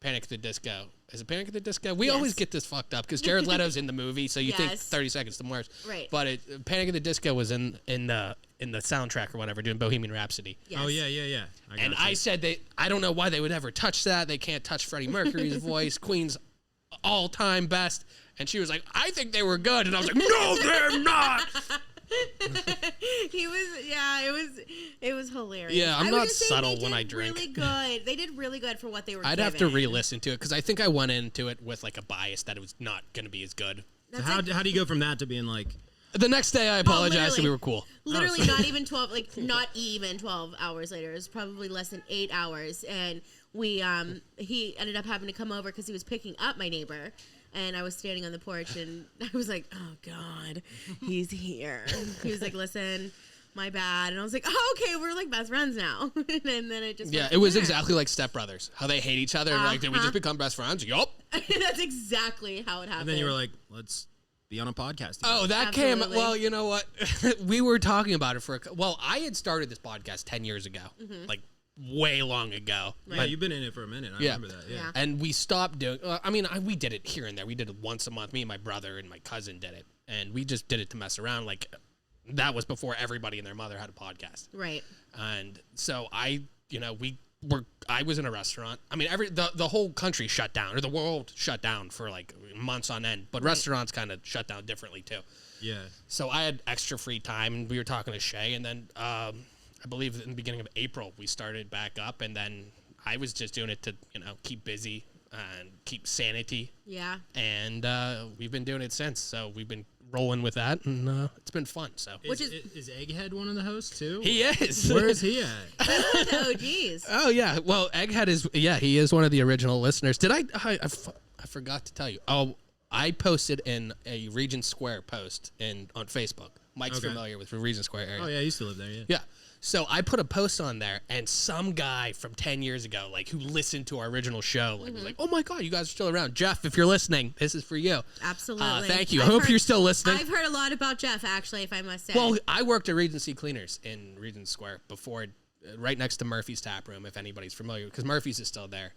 Panic at the Disco. Is it Panic at the Disco? We Yes. always get this fucked up because Jared Leto's in the movie, so you think Yes. 30 Seconds to Mars. Right. But Panic at the Disco was in the soundtrack or whatever, doing Bohemian Rhapsody. Yes. Oh yeah. And I said I don't know why they would ever touch that. They can't touch Freddie Mercury's voice, Queen's all-time best. And she was like, I think they were good. And I was like, no, they're not. It was hilarious. Yeah, I'm I was not just saying subtle they when did I drink. Really good. They did really good for what they were. I'd have to given. re-listen to it because I think I went into it with like a bias that it was not going to be as good. So how do you go from that to being like? The next day, I apologized and we literally. were cool. Literally, not even 12 hours later. It was probably less than 8 hours, and he ended up having to come over because he was picking up my neighbor. And I was standing on the porch, and I was like, "Oh God, he's here." He was like, "Listen, my bad." And I was like, "Oh, okay, we're like best friends now." And then it just Yeah, it was exactly like Step Brothers, how they hate each other. And like, did we just become best friends? Yup. That's exactly how it happened. And then you were like, let's be on a podcast. Oh, that Absolutely. came. Well, you know what? We were talking about it I had started this podcast 10 years ago, like way long ago. Yeah, you've been in it for a minute. I remember that. Yeah. And we stopped doing. We did it here and there. We did it once a month. Me and my brother and my cousin did it, and we just did it to mess around. Like that was before everybody and their mother had a podcast. Right. And so we I was in a restaurant. I mean, the whole country shut down, or the world shut down for like months on end. But restaurants kind of shut down differently too. Yeah. So I had extra free time, and we were talking to Shay, and then I believe in the beginning of April we started back up, and then I was just doing it to keep busy and keep sanity. Yeah. And we've been doing it since. So we've been rolling with that, and it's been fun. So is Egghead one of the hosts too? He is. Where is he at? Oh, geez. Oh yeah. Well, Egghead is. Yeah, he is one of the original listeners. Did I forgot to tell you. Oh, I posted in a Regent Square post on Facebook. Mike's familiar with the Regent Square area. Oh yeah, I used to live there. Yeah. Yeah. So I put a post on there, and some guy from 10 years ago, like who listened to our original show, was like, "Oh my God, you guys are still around." Jeff, if you're listening, this is for you. Absolutely. Thank you. I hope you're still listening. I've heard a lot about Jeff, actually, if I must say. Well, I worked at Regency Cleaners in Regent Square before, right next to Murphy's Tap Room, if anybody's familiar, because Murphy's is still there.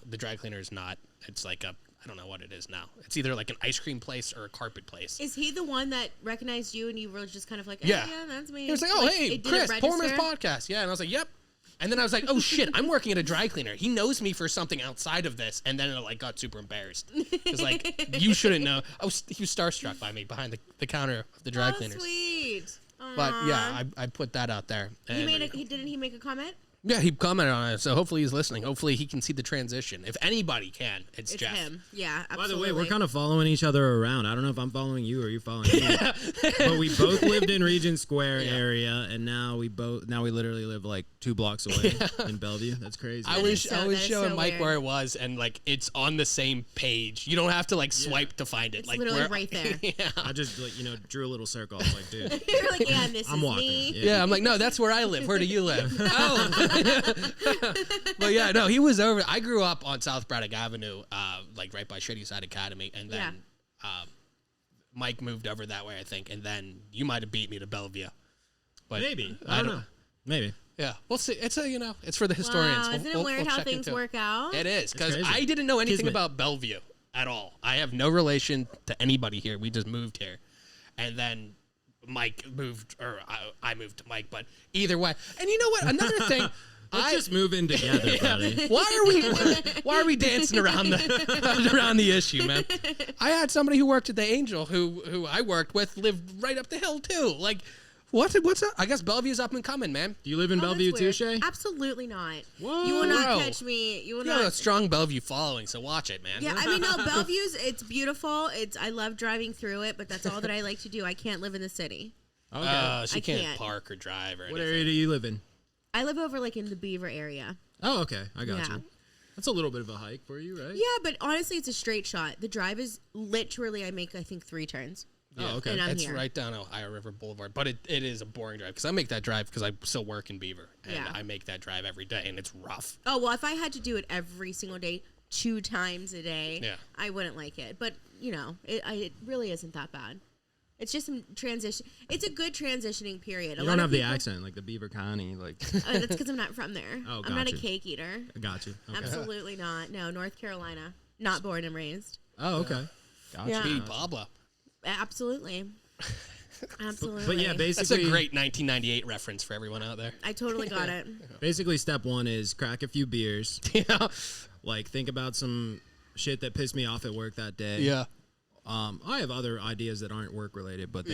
The dry cleaner is not. It's like I don't know what it is now. It's either like an ice cream place or a carpet place. Is he the one that recognized you and you were just kind of like, yeah, that's me? He was like, "Oh, hey, Chris, Poor Man's Podcast." Yeah, and I was like, "Yep." And then I was like, "Oh shit, I'm working at a dry cleaner. He knows me for something outside of this." And then I got super embarrassed because you shouldn't know. He was starstruck by me behind the counter of the dry cleaners. Sweet. But yeah, I put that out there. Didn't he make a comment? Yeah, he commented on it, so hopefully he's listening. Hopefully he can see the transition. If anybody can, it's Jeff. Him. Yeah, absolutely. By the way, we're kind of following each other around. I don't know if I'm following you or you're following me. But we both lived in Regent Square area, and now we literally live like 2 blocks away in Bellevue. That's crazy. I was showing Mike where it was, and like it's on the same page. You don't have to swipe to find it. It's literally right there. Yeah. I just drew a little circle. I was like, dude. You're like, yeah, this I'm is walking. me. Yeah, I'm like, no, that's where I live. Where do you live? Oh. But yeah, no, he was over. I grew up on South Braddock Avenue, right by Shady Side Academy, and then Mike moved over that way, I think, and then you might have beat me to Bellevue. But maybe. I don't know. Maybe. Yeah, we'll see. It's it's for the historians. Wow, isn't it weird how things work out? It is, because I didn't know anything about Bellevue at all. I have no relation to anybody here. We just moved here, and then Mike moved, or I moved to Mike. But either way, and you know what? Another thing. Let's just move in together, buddy. Why are we dancing around the issue, man? I had somebody who worked at the Angel who I worked with lived right up the hill too. Like, what's up? I guess Bellevue's up and coming, man. Do you live in Bellevue too, Shay? Absolutely not. Whoa. You will not catch me. You have a strong Bellevue following, so watch it, man. Yeah, I mean, no, Bellevue's, it's beautiful. I love driving through it, but that's all that I like to do. I can't live in the city. Okay. She can't park or drive or anything. What area do you live in? I live over in the Beaver area. Oh, okay. I got you. That's a little bit of a hike for you, right? Yeah, but honestly, it's a straight shot. The drive is literally, I make, I think, 3 turns. Yeah. Oh, okay. And I'm it's here. right down Ohio River Boulevard, but it is a boring drive because I make that drive because I still work in Beaver, and I make that drive every day, and it's rough. Oh, well, if I had to do it every single day, 2 times a day, I wouldn't like it. But, it really isn't that bad. It's just some transition. It's a good transitioning period. You don't have the accent like the Beaver County, that's because I'm not from there. Oh, I'm not a cake eater. I got you. Okay. Absolutely not. No, North Carolina. Not born and raised. Oh, okay. Gotcha. Yeah. Hey, Pablo. Absolutely. Absolutely. But yeah, basically, that's a great 1998 reference for everyone out there. I totally got it. Basically, step 1 is crack a few beers. Yeah. Think about some shit that pissed me off at work that day. Yeah. I have other ideas that aren't work related, but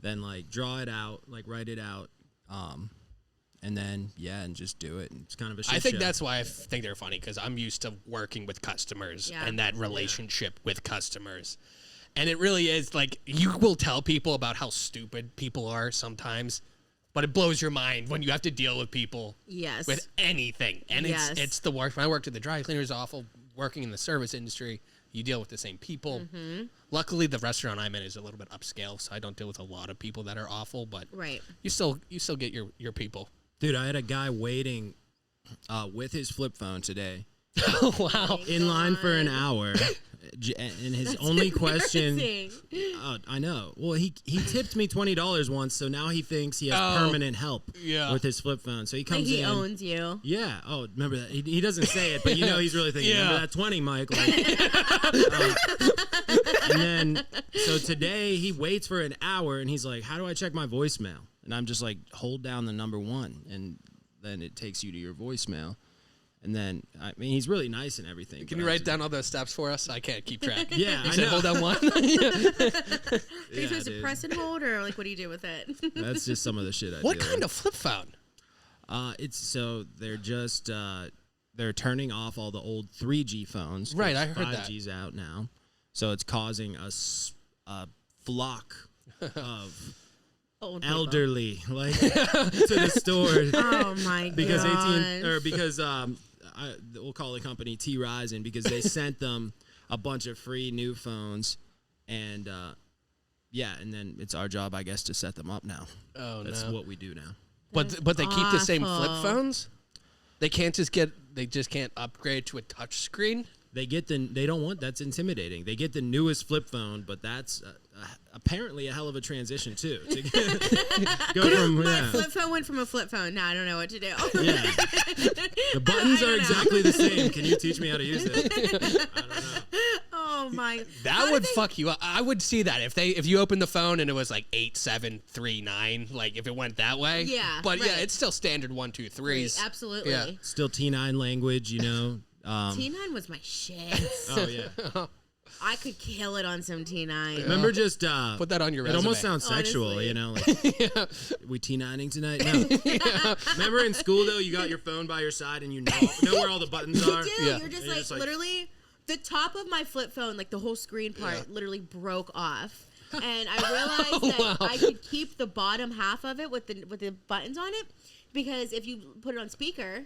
then draw it out, write it out, and then and just do it. It's kind of a shit I think show. that's why I think they're funny, because I'm used to working with customers and that relationship with customers. And it really is you will tell people about how stupid people are sometimes, but it blows your mind when you have to deal with people with anything. And it's the worst. When I worked at the dry cleaners, awful. Working in the service industry, you deal with the same people. Mm-hmm. Luckily, the restaurant I'm in is a little bit upscale, so I don't deal with a lot of people that are awful, but you still get your people. Dude, I had a guy waiting with his flip phone today. Oh, wow. In line for an hour. And his only question, I know. Well, he tipped me $20 once, so now he thinks he has permanent help with his flip phone. So he comes in. He owns you. Yeah. Oh, remember that? He doesn't say it, but he's really thinking. Remember that 20, Mike? And then, so today he waits for an hour, and he's like, "How do I check my voicemail?" And I'm just like, "Hold down the number 1." And then it takes you to your voicemail. And then, I mean, he's really nice and everything. Can you write down all those steps for us? I can't keep track. Yeah, You I said know. hold on one. Are you supposed to press and hold, or like what do you do with it? That's just some of the shit I do. What kind of flip phone? They're just they're turning off all the old 3G phones. Right, I heard that. 5G's out now, so it's causing a flock of Old people. elderly like to the store. Oh my god! Because we'll call the company T Ryzen because they sent them a bunch of free new phones, and and then it's our job, I guess, to set them up now. Oh, That's no. what we do now. But they keep the same flip awful. phones? They just can't upgrade to a touch screen? They don't want, that's intimidating. They get the newest flip phone, but that's apparently a hell of a transition too. To go from My flip phone went from a flip phone. Now I don't know what to do. Yeah. The buttons I are don't know. exactly the same. Can you teach me how to use this? I don't know. Oh my! That would fuck you up. I would see that if you opened the phone and it was like 8739, like if it went that way. Yeah, But yeah, right. it's still standard 1, 2, 3s. Absolutely. Yeah. Still T9 language, you know. T9 was my shit. Oh yeah. I could kill it on some T9. Remember just Put that on your it resume. almost sounds sexual, Honestly. you know, like we T9ing tonight? No. Remember in school though, you got your phone by your side and you know where all the buttons are? Dude, Yeah. you're just And like, literally the top of my flip phone, like the whole screen part, literally broke off. And I realized that I could keep the bottom half of it with the buttons on it, because if you put it on speaker,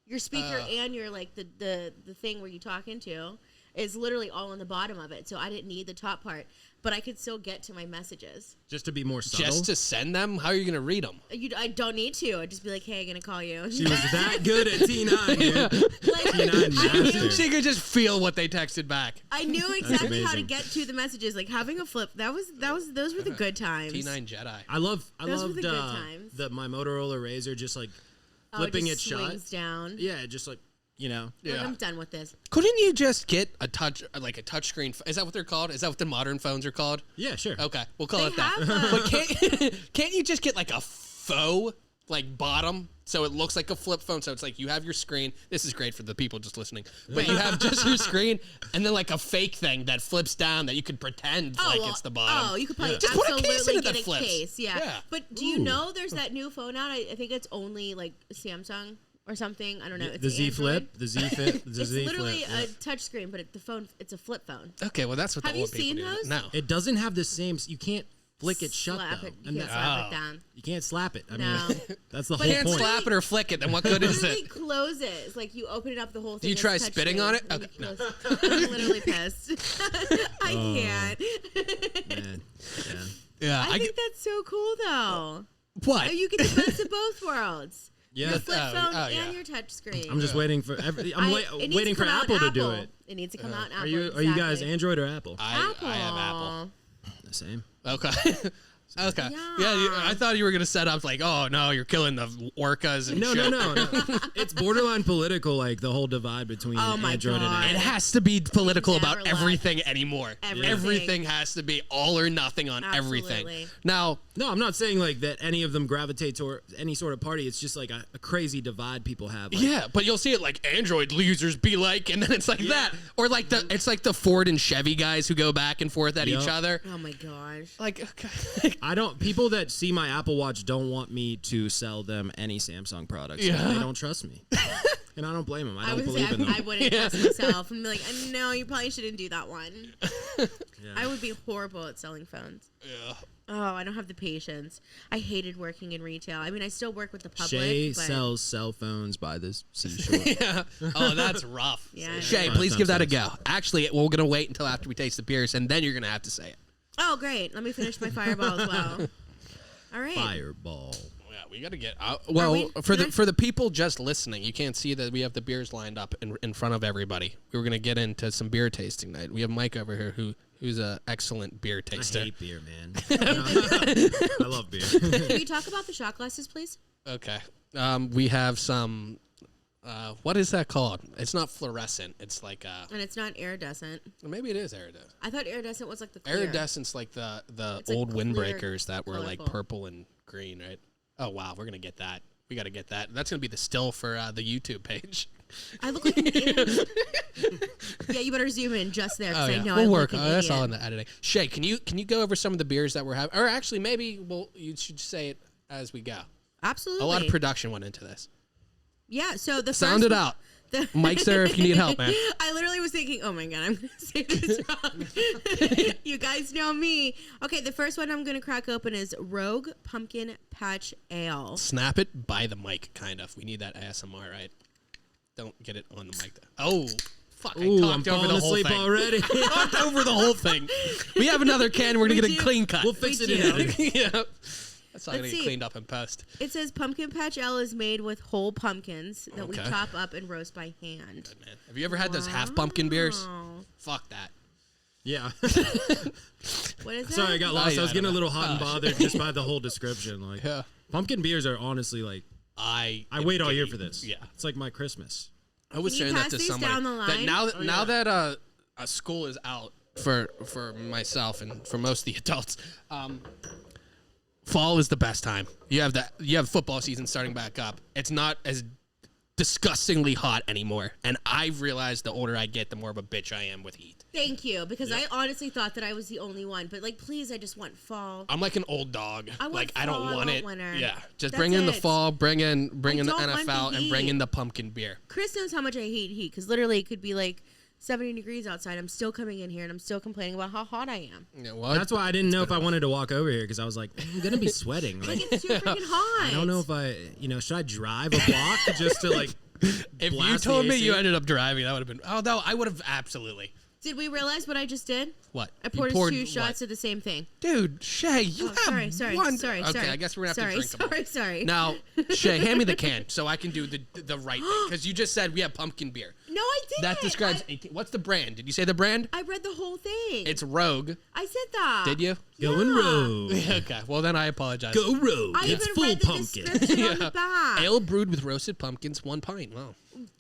your speaker and your like the thing where you talk into is literally all on the bottom of it. So I didn't need the top part, but I could still get to my messages. Just to be more subtle. Just to send them? How are you going to read them? I don't need to. I'd just be like, hey, I'm gonna call you. She was that good at T9, dude. Like, T9 I knew, master. So you could just feel what they texted back. I knew exactly how to amazing. get to the messages. Like having a flip, those were the good times. T9 Jedi. I Those were loved the good times. my Motorola Razr just like Oh, flipping just it shut. swings down. Yeah, just like, you know. Like, Yeah. I'm done with this. Couldn't you just get a touch screen? Is that what they're called? Is that what the modern phones are called? Yeah, sure. Okay, we'll call They it that. have But can't you just get like a faux like bottom so it looks like a flip phone? So it's like you have your screen. This is great for the people just listening. But you have just your screen and then like a fake thing that flips down that you could pretend like well, it's the bottom. Oh, you could probably Just put a absolutely case in it get that a flips. case. Yeah. Yeah. But do you know there's that new phone out? I think it's only like Samsung or something. I don't know. It's The Z Android. Flip, the Z Flip, the It's Z literally Flip. a touch screen, but it's a flip phone. Okay, well that's what Have the you old people seen do. those? No. It doesn't have the same. You can't flick it shut Slap though. it. And You can't that- slap it down. you can't slap it. I No. mean, that's the But whole Can't point. slap it or flick it, then what good It is literally it? closes. Like you open it up, the whole thing. you is try touch spitting screen, on it? and Okay, you close it. I'm literally pissed. I can't. Man. Yeah. Yeah, I think that's so cool, though. what? Oh, you get the best of both worlds. Yeah. Your flip phone oh, yeah. and your touch screen. I'm just waiting for. I'm it needs waiting to for come out Apple to do Apple. it. It needs to come out Apple. Are you guys exactly. Android or Apple? I have Apple. The same. Okay. Okay. Yeah. I thought you were gonna set up like, oh no, you're killing the orcas and No, shit. no. It's borderline political, like the whole divide between Oh my Android God. It and Apple. has to be political Never about left. everything anymore. Everything. Has to be all or nothing on everything. Absolutely. Now, No, I'm not saying like that any of them gravitate toward any sort of party. It's just like a crazy divide people have. Like, yeah, but you'll see it like Android users be like, and then it's like that, or like it's like the Ford and Chevy guys who go back and forth at each Yep. other. Oh my gosh. Like, okay. people that see my Apple Watch don't want me to sell them any Samsung products. Yeah. They don't trust me. And I don't blame them. I I don't would say believe in them. I wouldn't trust myself and be like, no, you probably shouldn't do that one. I would be horrible at selling phones. Yeah. Oh, I don't have the patience. I hated working in retail. I mean, I still work with the public. Shay but sells cell phones by the seashore. Yeah. Oh, that's rough. Yeah. Shay, Fun please give that a times. go. Actually, we're gonna wait until after we taste the beers, and then you're gonna have to say it. Oh, great. Let me finish my fireball as well. All right. Fireball. Yeah, we got to get out. Well, we for finished? the people just listening, you can't see that we have the beers lined up in front of everybody. We were gonna get into some beer tasting night. We have Mike over here who's an excellent beer taster. I hate beer, man. I love beer. Can you talk about the shot glasses, please? Okay. We have some. What is that called? It's not fluorescent. It's like And it's not iridescent. maybe it is iridescent. I thought iridescent was like the clear. Iridescent's like the It's like old clear, windbreakers that were like colorful. purple and green, right? Oh wow, we're gonna get that. We got to get that. That's gonna be the still for the YouTube page. I look like an idiot. Yeah, you better zoom in just there. Oh, yeah. I know We'll I work. look an That's idiot. all in the editing. Shay, can you go over some of the beers that we're having? Or actually, maybe you should say it as we go. Absolutely. A lot of production went into this. Yeah. So the Sound first it out. Mike's there if you need help, man. I literally was thinking, oh my God, I'm going to say this wrong. You guys know me. Okay, the first one I'm going to crack open is Rogue Pumpkin Patch Ale. Snap it by the mic, kind of. We need that ASMR, right? Don't get it on the mic. Oh, fuck. Ooh, I I'm talked over falling the whole asleep thing. already. Talked over the whole thing. We have another can. We're going to get a clean cut. We'll fix We it in do. editing. Yeah. That's all going Let's to get see. cleaned up in post. It says Pumpkin Patch Ale is made with whole pumpkins that we Okay. chop up and roast by hand. Good, man. Have you ever had those half pumpkin beers? Wow. Fuck that. What Yeah. is that? Sorry, I got lost. yeah, I was I getting a don't little know. hot and bothered just by the whole description. Like, Yeah. pumpkin beers are honestly like, I wait all year for this. Yeah. It's like my Christmas. I was Can you saying that pass to these somebody. down the That line? now that school is out for myself and for most of the adults, fall is the best time. You have football season starting back up. It's not as disgustingly hot anymore, and I've realized the older I get, the more of a bitch I am with heat. Thank you, because I honestly thought that I was the only one. But like, please, I just want fall. I'm like an old dog. I want like I fall, don't I want want it. winter. Yeah, just That's bring in the it. fall, bring in the don't want the NFL, and bring heat. in the pumpkin beer. Chris knows how much I hate heat, because literally it could be like 70 degrees outside. I'm still coming in here and I'm still complaining about how hot I am. Yeah, well, That's why I didn't know if I wanted to walk over here because I was like, I'm going to be sweating. Like, Like, it's too freaking hot. I don't know if should I drive a block just to like, if you blast the told me AC? you ended up driving, that would have been. Oh no, I would have absolutely. Did we realize what I just did? What? I You poured, two what? shots of the same thing. Dude, Shay, you have Sorry. one. Okay, I guess we're gonna have to drink them. Sorry. Now, Shay, hand me the can so I can do the right thing because you just said we have pumpkin beer. No, I didn't. That describes 18. What's the brand? Did you say the brand? I read the whole thing. It's Rogue. I said that. Did you? going rogue. Okay. Well, then I apologize. Go rogue. I It's even full read the pumpkin. description on the back. Ale brewed with roasted pumpkins, 1 pint. Wow.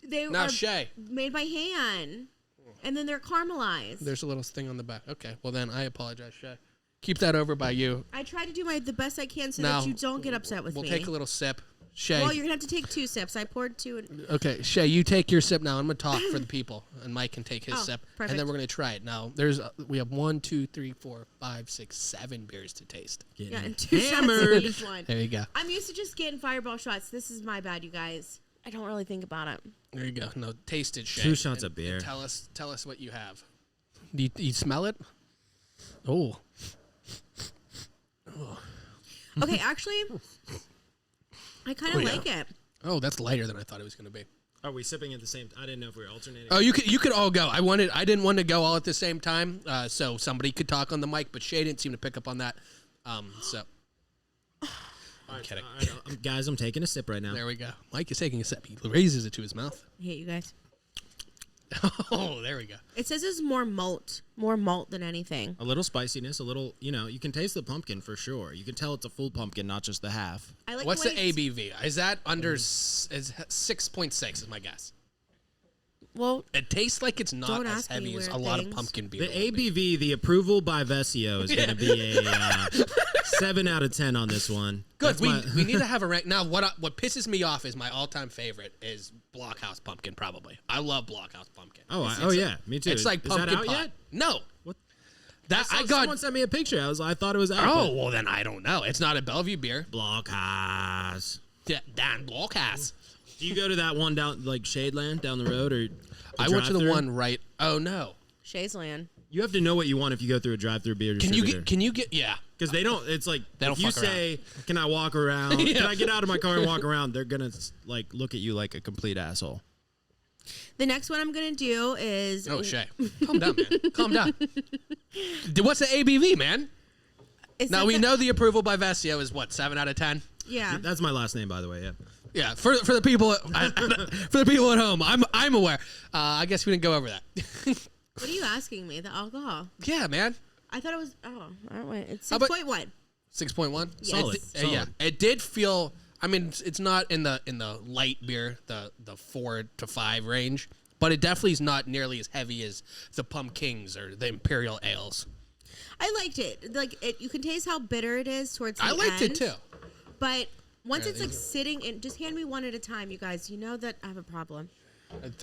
They Now, are Shay. made by hand, and then they're caramelized. There's a little thing on the back. Okay. Well, then I apologize, Shay. Keep that over by you. I try to do the best I can so Now, that you don't get upset with We'll me. take a little sip. Shay. Well, you're gonna have to take 2 sips. I poured 2. And Okay, Shay, you take your sip now. I'm gonna talk for the people, and Mike can take his Oh, sip, perfect. and then we're gonna try it. Now, we have 1, 2, 3, 4, 5, 6, 7 beers to taste. yeah, and 2 hammered. shots of each one. There you go. I'm used to just getting fireball shots. This is my bad, you guys. I don't really think about it. There you go. No, taste it, Shay. 2 shots and- of beer. and tell us what you have. Do you smell it? Oh, Okay, actually, I kind of like it. oh, that's lighter than I thought it was gonna be. Are we sipping at the same time? I didn't know if we were alternating. Oh, you could all go. I didn't want to go all at the same time, so somebody could talk on the mic, but Shay didn't seem to pick up on that. So I'm kidding. All right, guys, I'm taking a sip right now. There we go. Mike is taking a sip. He raises it to his mouth. I hate you guys. Oh, there we go. It says it's more malt than anything. A little spiciness, a little, you can taste the pumpkin for sure. You can tell it's a full pumpkin, not just the half. I like What's the way it's- ABV? Is that under is 6.6 is my guess. Well, It tastes like it's not Don't as ask me heavy as weird a lot of things. pumpkin beer. The will be. ABV, the approval by Vesio, is going to be a 7 out of 10 on this one. Good. That's We, my- we need to have a rank. Now, what pisses me off is my all-time favorite is Blockhouse Pumpkin, probably. I love Blockhouse Pumpkin. yeah, me too. It's like is pumpkin that out pie. yet? No. What? That I got. Someone sent me a picture. I thought it was out. Oh, well, then I don't know. It's not a Bellevue beer. Blockhouse. Yeah, Dan Blockhouse. Do you go to that one down like Shadeland down the road, or I went to the drive-thru? one right. Oh no. Shay's Land. You have to know what you want if you go through a drive-through beer distributor. Can you get? Yeah. Because they don't. It's like They don't if you fuck around. say, "Can I walk around? Yeah. Can I get out of my car and walk around?" They're gonna like look at you like a complete asshole. The next one I'm gonna do is Oh, Shay. Calm down, man. Calm down. What's the ABV, man? It's Now like we the- know the approval by Vesio is what, 7 out of 10. Yeah. That's my last name, by the way. Yeah. Yeah, for the people for the people at home, I'm aware. I guess we didn't go over that. What are you asking me? The alcohol? Yeah, man. I thought it was. Oh, I don't wait. It's How about- 6.1. 6.1. Yes. Solid. Yeah, it did feel. I mean, it's not in the light beer, the 4 to 5 range, but it definitely is not nearly as heavy as the Pumpkins or the Imperial ales. I liked it. Like it, you can taste how bitter it is towards the end. I liked it too. But Once it's like sitting in, just hand me one at a time, you guys. You know that I have a problem.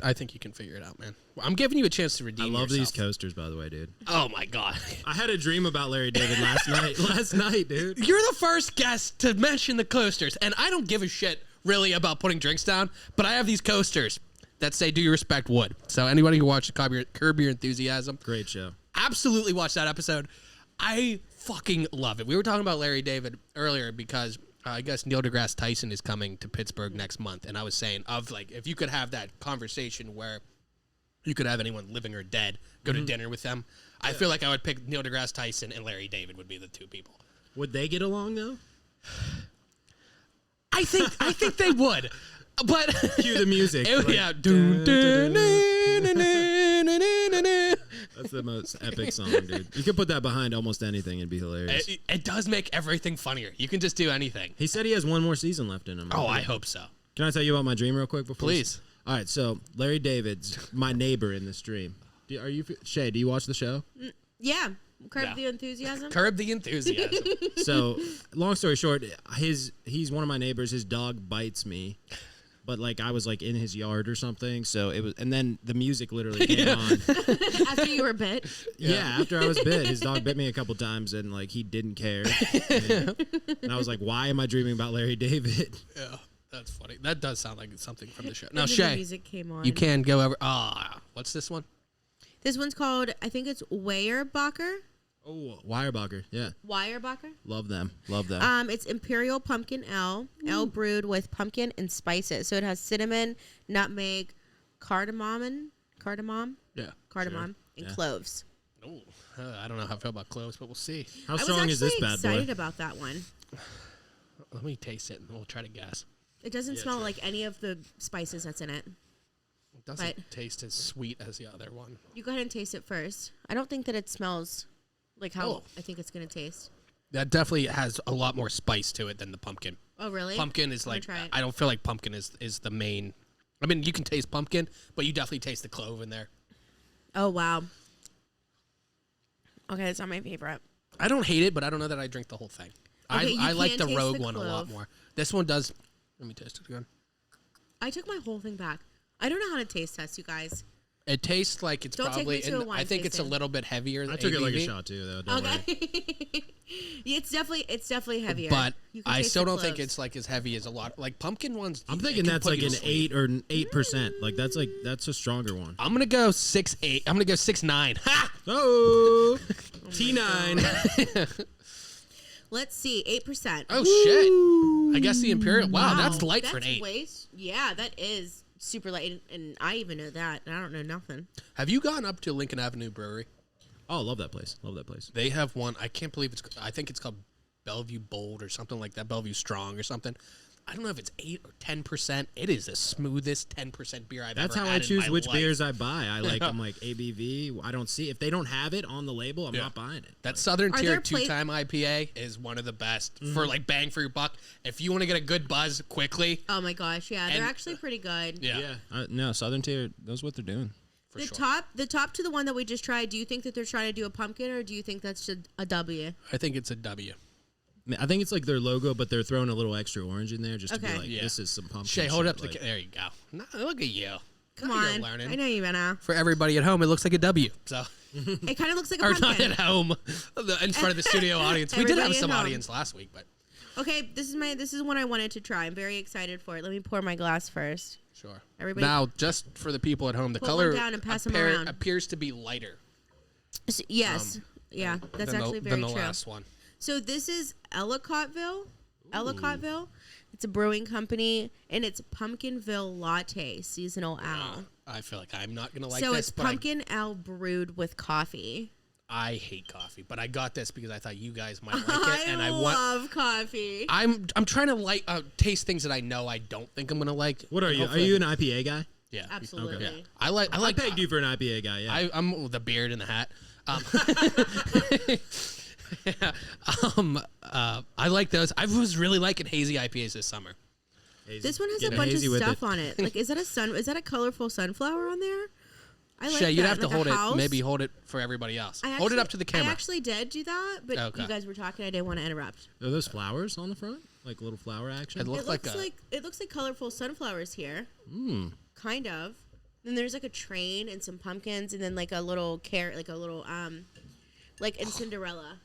I think you can figure it out, man. I'm giving you a chance to redeem yourself. I love these coasters, by the way, dude. Oh, my God. I had a dream about Larry David last night, dude. You're the first guest to mention the coasters, and I don't give a shit, really, about putting drinks down, but I have these coasters that say, do you respect wood? So anybody who watched Curb Your Enthusiasm. Great show. Absolutely watch that episode. I fucking love it. We were talking about Larry David earlier because I guess Neil deGrasse Tyson is coming to Pittsburgh next month, and I was saying if you could have that conversation where you could have anyone living or dead go to dinner with them, I feel like I would pick Neil deGrasse Tyson and Larry David would be the two people. Would they get along though? I think they would, but cue the music. Yeah. That's the most epic song, dude. You could put that behind almost anything; it'd be hilarious. It does make everything funnier. You can just do anything. He said he has one more season left in him. Oh, I hope so. Can I tell you about my dream real quick? Please. All right, so Larry David's my neighbor in this dream. Shay? Do you watch the show? Yeah. Curb the Enthusiasm. Curb the Enthusiasm. So, long story short, he's one of my neighbors. His dog bites me. But like I was like in his yard or something, so it was, and then the music literally came on. After you were bit. Yeah, after I was bit, his dog bit me a couple times, and like he didn't care. And I was like, "Why am I dreaming about Larry David?" Yeah, that's funny. That does sound like something from the show. Now, The Shay, music came on. you can go over. What's this one? This one's called, I think it's Weyerbacher. Oh, Weyerbacher, yeah. Weyerbacher. Love them. It's Imperial Pumpkin Ale. Ale brewed with pumpkin and spices. So it has cinnamon, nutmeg, cardamom, and cloves. Oh, I don't know how I feel about cloves, but we'll see. How strong is this bad boy? I was actually excited about that one. Let me taste it, and we'll try to guess. It doesn't smell like any of the spices that's in it. It doesn't taste as sweet as the other one. You go ahead and taste it first. I don't think that it smells like how I think it's going to taste. That definitely has a lot more spice to it than the pumpkin. Oh, really? Pumpkin is like, I don't feel like pumpkin is the main. I mean, you can taste pumpkin, but you definitely taste the clove in there. Oh, wow. Okay, that's not my favorite. I don't hate it, but I don't know that I drink the whole thing. Okay, I like the Rogue the one a lot more. This one does. Let me taste it again. I took my whole thing back. I don't know how to taste test, you guys. It tastes like it's don't probably. Take me to a wine I think tasting. It's a little bit heavier. I took it like a shot too, though. Don't worry. It's definitely heavier. But I still don't think it's like as heavy as a lot. Like pumpkin ones. I'm thinking that's like an 8 or 8%. Like that's a stronger one. I'm gonna go 6.8. I'm gonna go 6.9. Ha! Oh, T9. Let's see, 8%. Oh shit! I guess the Imperial. Wow, that's light for an 8. Yeah, that is super light, and I even know that. And I don't know nothing. Have you gone up to Lincoln Avenue Brewery? Oh, love that place. They have one. I can't believe it's. I think it's called Bellevue Bold or something like that. Bellevue Strong or something. I don't know if it's 8 or 10%. It is the smoothest 10% beer I've ever had. That's how I choose which life. beers I buy. I'm like ABV. I don't see if they don't have it on the label. I'm not buying it. That Southern Tier 2-time IPA is one of the best for like bang for your buck. If you want to get a good buzz quickly. Oh my gosh, yeah, they're actually pretty good. Yeah. No, Southern Tier knows what they're doing. The top to the one that we just tried. Do you think that they're trying to do a pumpkin, or do you think that's just a W? I think it's a W. I think it's like their logo, but they're throwing a little extra orange in there just to be like, this is some pumpkin. Shay, hold up there you go. No, look at you. Come on. I know you, Anna. For everybody at home, it looks like a W. So it kind of looks like a or pumpkin. not at home, in front of the studio audience. We did have some audience last week, but okay, this is one I wanted to try. I'm very excited for it. Let me pour my glass first. Sure. Everybody, now, just for the people at home, the color down and pass them around. appears to be lighter. Yes. Yeah, that's actually very true. Than the last one. So this is Ellicottville. It's a brewing company, and it's Pumpkinville Latte Seasonal Ale. I feel like I'm not going to like this. So it's pumpkin ale brewed with coffee. I hate coffee, but I got this because I thought you guys might like it, and I love coffee. I'm trying to taste things that I know I don't think I'm going to like. What are you? Are you an IPA guy? Yeah, absolutely. Okay. Yeah. I pegged you for an IPA guy. Yeah, I'm the beard and the hat. I like those. I was really liking hazy IPAs this summer. This one has a bunch of stuff on it. Like, is that a colorful sunflower on there? I like Shay, you'd have to like hold it. Maybe hold it for everybody else. Hold it up to the camera. I actually did do that, but you guys were talking. I didn't want to interrupt. Are those flowers on the front? Like a little flower action? It looks like colorful sunflowers here. Kind of. Then there's like a train and some pumpkins and then like a little carrot, like a little like in Cinderella.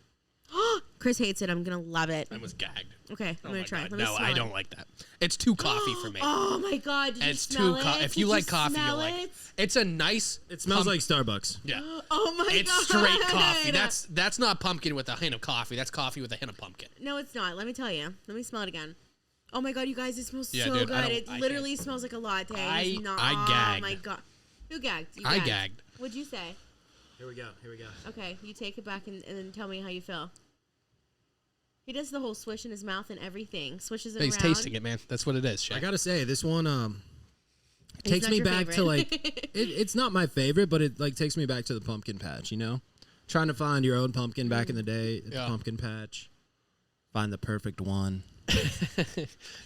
Chris hates it. I'm gonna love it. I was gagged. Okay, I'm gonna try. No, I don't like that. It's too coffee for me. Oh my god! Did you smell it? If you like coffee, you'll like it. It's a nice. It smells like Starbucks. Yeah. Oh my god! It's straight coffee. That's not pumpkin with a hint of coffee. That's coffee with a hint of pumpkin. No, it's not. Let me tell you. Let me smell it again. Oh my god, you guys! It smells so dude, good. It literally smells like a latte. I gagged. Oh my god! Who gagged? I gagged. What'd you say? Here we go. Okay, you take it back and then tell me how you feel. He does the whole swish in his mouth and everything. Swishes it around. He's tasting it, man. That's what it is, Shay. I gotta say, this one takes me back to like it's not my favorite, but it like takes me back to the pumpkin patch, you know? Trying to find your own pumpkin back in the day at the pumpkin patch. Find the perfect one.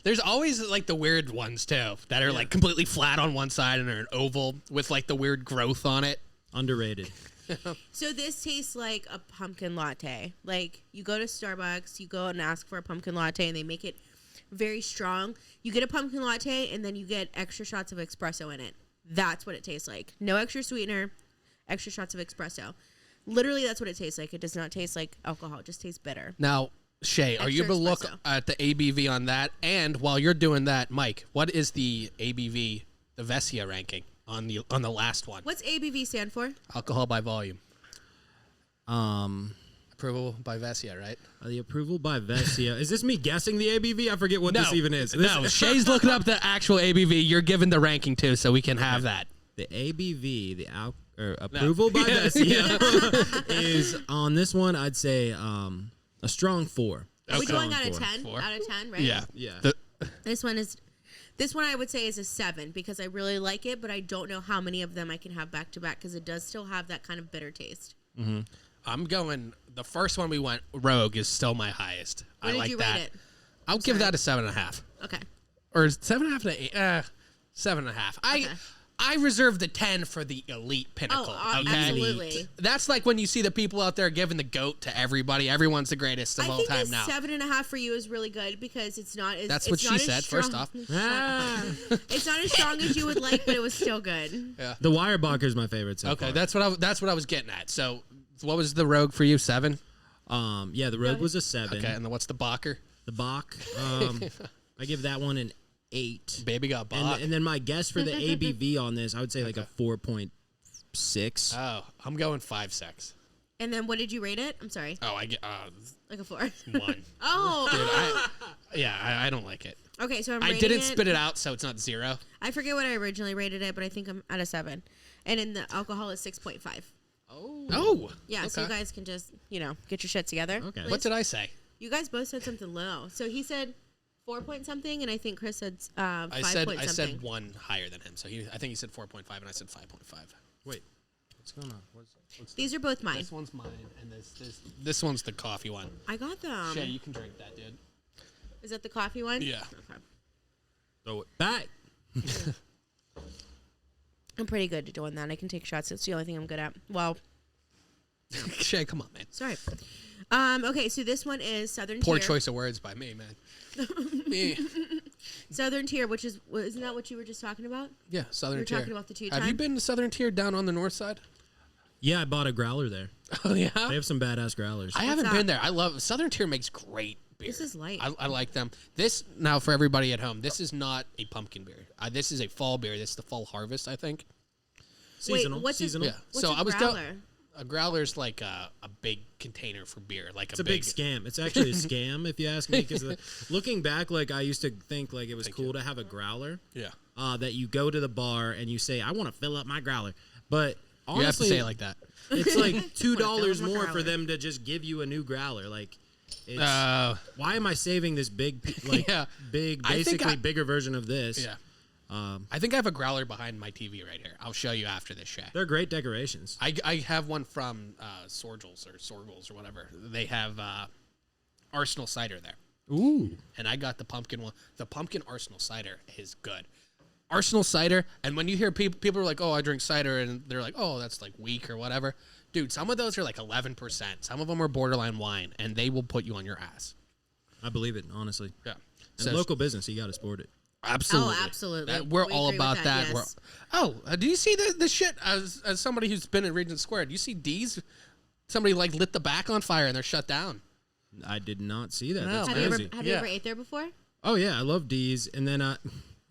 There's always like the weird ones too that are like completely flat on one side and are an oval with like the weird growth on it. Underrated. So this tastes like a pumpkin latte. Like you go to Starbucks, you go and ask for a pumpkin latte and they make it very strong. You get a pumpkin latte and then you get extra shots of espresso in it. That's what it tastes like. No extra sweetener, extra shots of espresso. Literally that's what it tastes like. It does not taste like alcohol. It just tastes bitter. Now, Shay, are you able to look at the ABV on that? And while you're doing that, Mike, what is the ABV, the Vessia ranking on the last one? What's ABV stand for? Alcohol by volume. Approval by Vessia, right? The approval by Vessia. Is this me guessing the ABV? I forget what this even is. No, Shay's looking up the actual ABV. You're giving the ranking too, so we can have that. The ABV, the approval by Vessia, is on this one. I'd say a strong 4. Are we going out of 10? 4? Out of 10, right? Yeah. This one I would say is a 7 because I really like it, but I don't know how many of them I can have back to back because it does still have that kind of bitter taste. Mm-hmm. I'm going. The first one we went, Rogue, is still my highest. What I like did you that. rate it? I'll give that a 7.5. Okay. Or 7.5 to 8. 7.5. Okay. I reserve the 10 for the elite pinnacle. Oh, okay? Absolutely. That's like when you see the people out there giving the GOAT to everybody. Everyone's the greatest of all time now. I think 7.5 for you is really good because it's not as That's what she said, first off. It's not as strong as you would like, but it was still good. Yeah. The Weyerbacher is my favorite so far. that's what I was getting at. So, what was the Rogue for you? 7? Yeah, the Rogue was a 7. Okay, and then what's the Bacher? The Bach, I give that one an 8. Baby got Bach. And then my guess for the ABV on this, I would say like a 4.6. Oh, I'm going 5.6. And then what did you rate it? I'm sorry. Oh, I get like a 4. 1. Oh. Dude, I don't like it. Okay, so I didn't spit it out, so it's not 0. I forget what I originally rated it, but I think I'm at a 7. And in the alcohol is 6.5. Oh. Yeah, so you guys can just, get your shit together. Okay. What did I say? You guys both said something low. So he said 4 point something, and I think Chris said 5 point something. I said 1 higher than him. So I think he said 4.5, and I said 5.5. Wait, what's going on? These are both mine. This one's mine, and this one's the coffee one. I got them. Shay, you can drink that, dude. Is that the coffee one? Yeah. Okay. Throw it back. I'm pretty good at doing that. I can take shots. It's the only thing I'm good at. Well, Shay, come on, man. sorry. Okay, so this one is Southern Poor Tier. choice of words by me, man. Me. Southern Tier, which isn't that what you were just talking about? Yeah, Southern You were Tier. talking about the 2 Have you been to Southern Tier down on the north side? Yeah, I bought a growler there. Oh, yeah? They have some badass growlers. I haven't that? been there. I love Southern Tier makes great beer. This is light. I like them. This, now for everybody at home, this is not a pumpkin beer. This is a fall beer. This is the fall harvest, I think. Seasonal. Wait, what's seasonal. Yeah. What's so a I was growler? A growler's like a big container for beer, like It's a big scam. It's actually a scam, if you ask me. Because looking back, like I used to think like it was cool to have a growler. Yeah. That you go to the bar and you say, "I want to fill up my growler," but honestly, You have to say it like that. it's like $2 up my more for growler. them to just give you a new growler. Like, it's, Oh. why am I saving this big, Yeah. big, I think basically bigger version of this? Yeah. I think I have a growler behind my TV right here. I'll show you after this, Shay. They're great decorations. I have one from Sorgels or whatever. They have Arsenal cider there. Ooh. And I got the pumpkin one. The pumpkin Arsenal cider is good. Arsenal cider, and when you hear people are like, "Oh, I drink cider," and they're like, "Oh, that's like weak or whatever." Dude, some of those are like 11%. Some of them are borderline wine, and they will put you on your ass. I believe it, honestly. Yeah. And So local business, you got to support it. absolutely. Oh, absolutely. We're We all agree with about that. yes. Do you see the shit as somebody who's been in Regent Square? Do you see D's? Somebody like lit the back on fire and they're shut down. I did not see that. No, That's Have crazy. you ever ate there before? Oh yeah, I love D's, and then I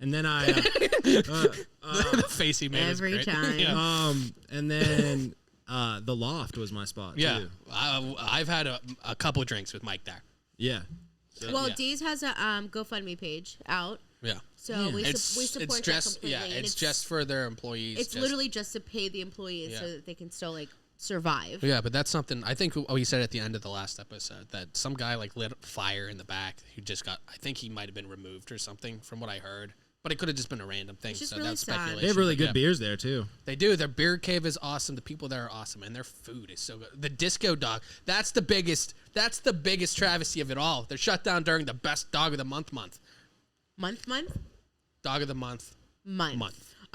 The face he made is Every great. time. Yeah. and then the Loft was my spot Yeah. too. I've had a couple of drinks with Mike there. Yeah. Well, yeah. Dee's has a GoFundMe page out, Yeah. so Yeah. we It's support that just completely. and it's just for their employees. it's literally just to pay the employees Yeah. so that they can still like survive. Yeah, but that's something I think we said at the end of the last episode that some guy like lit fire in the back who just got. I think he might have been removed or something from what I heard. But it could have just been a random thing. It's just So really that's sad. speculation. They have really but good yeah. beers there too. They do. Their beer cave is awesome. The people there are awesome, and their food is so good. The disco dog. That's the biggest. That's the biggest travesty of it all. They're shut down during the best dog of the month. Month. Dog of the month.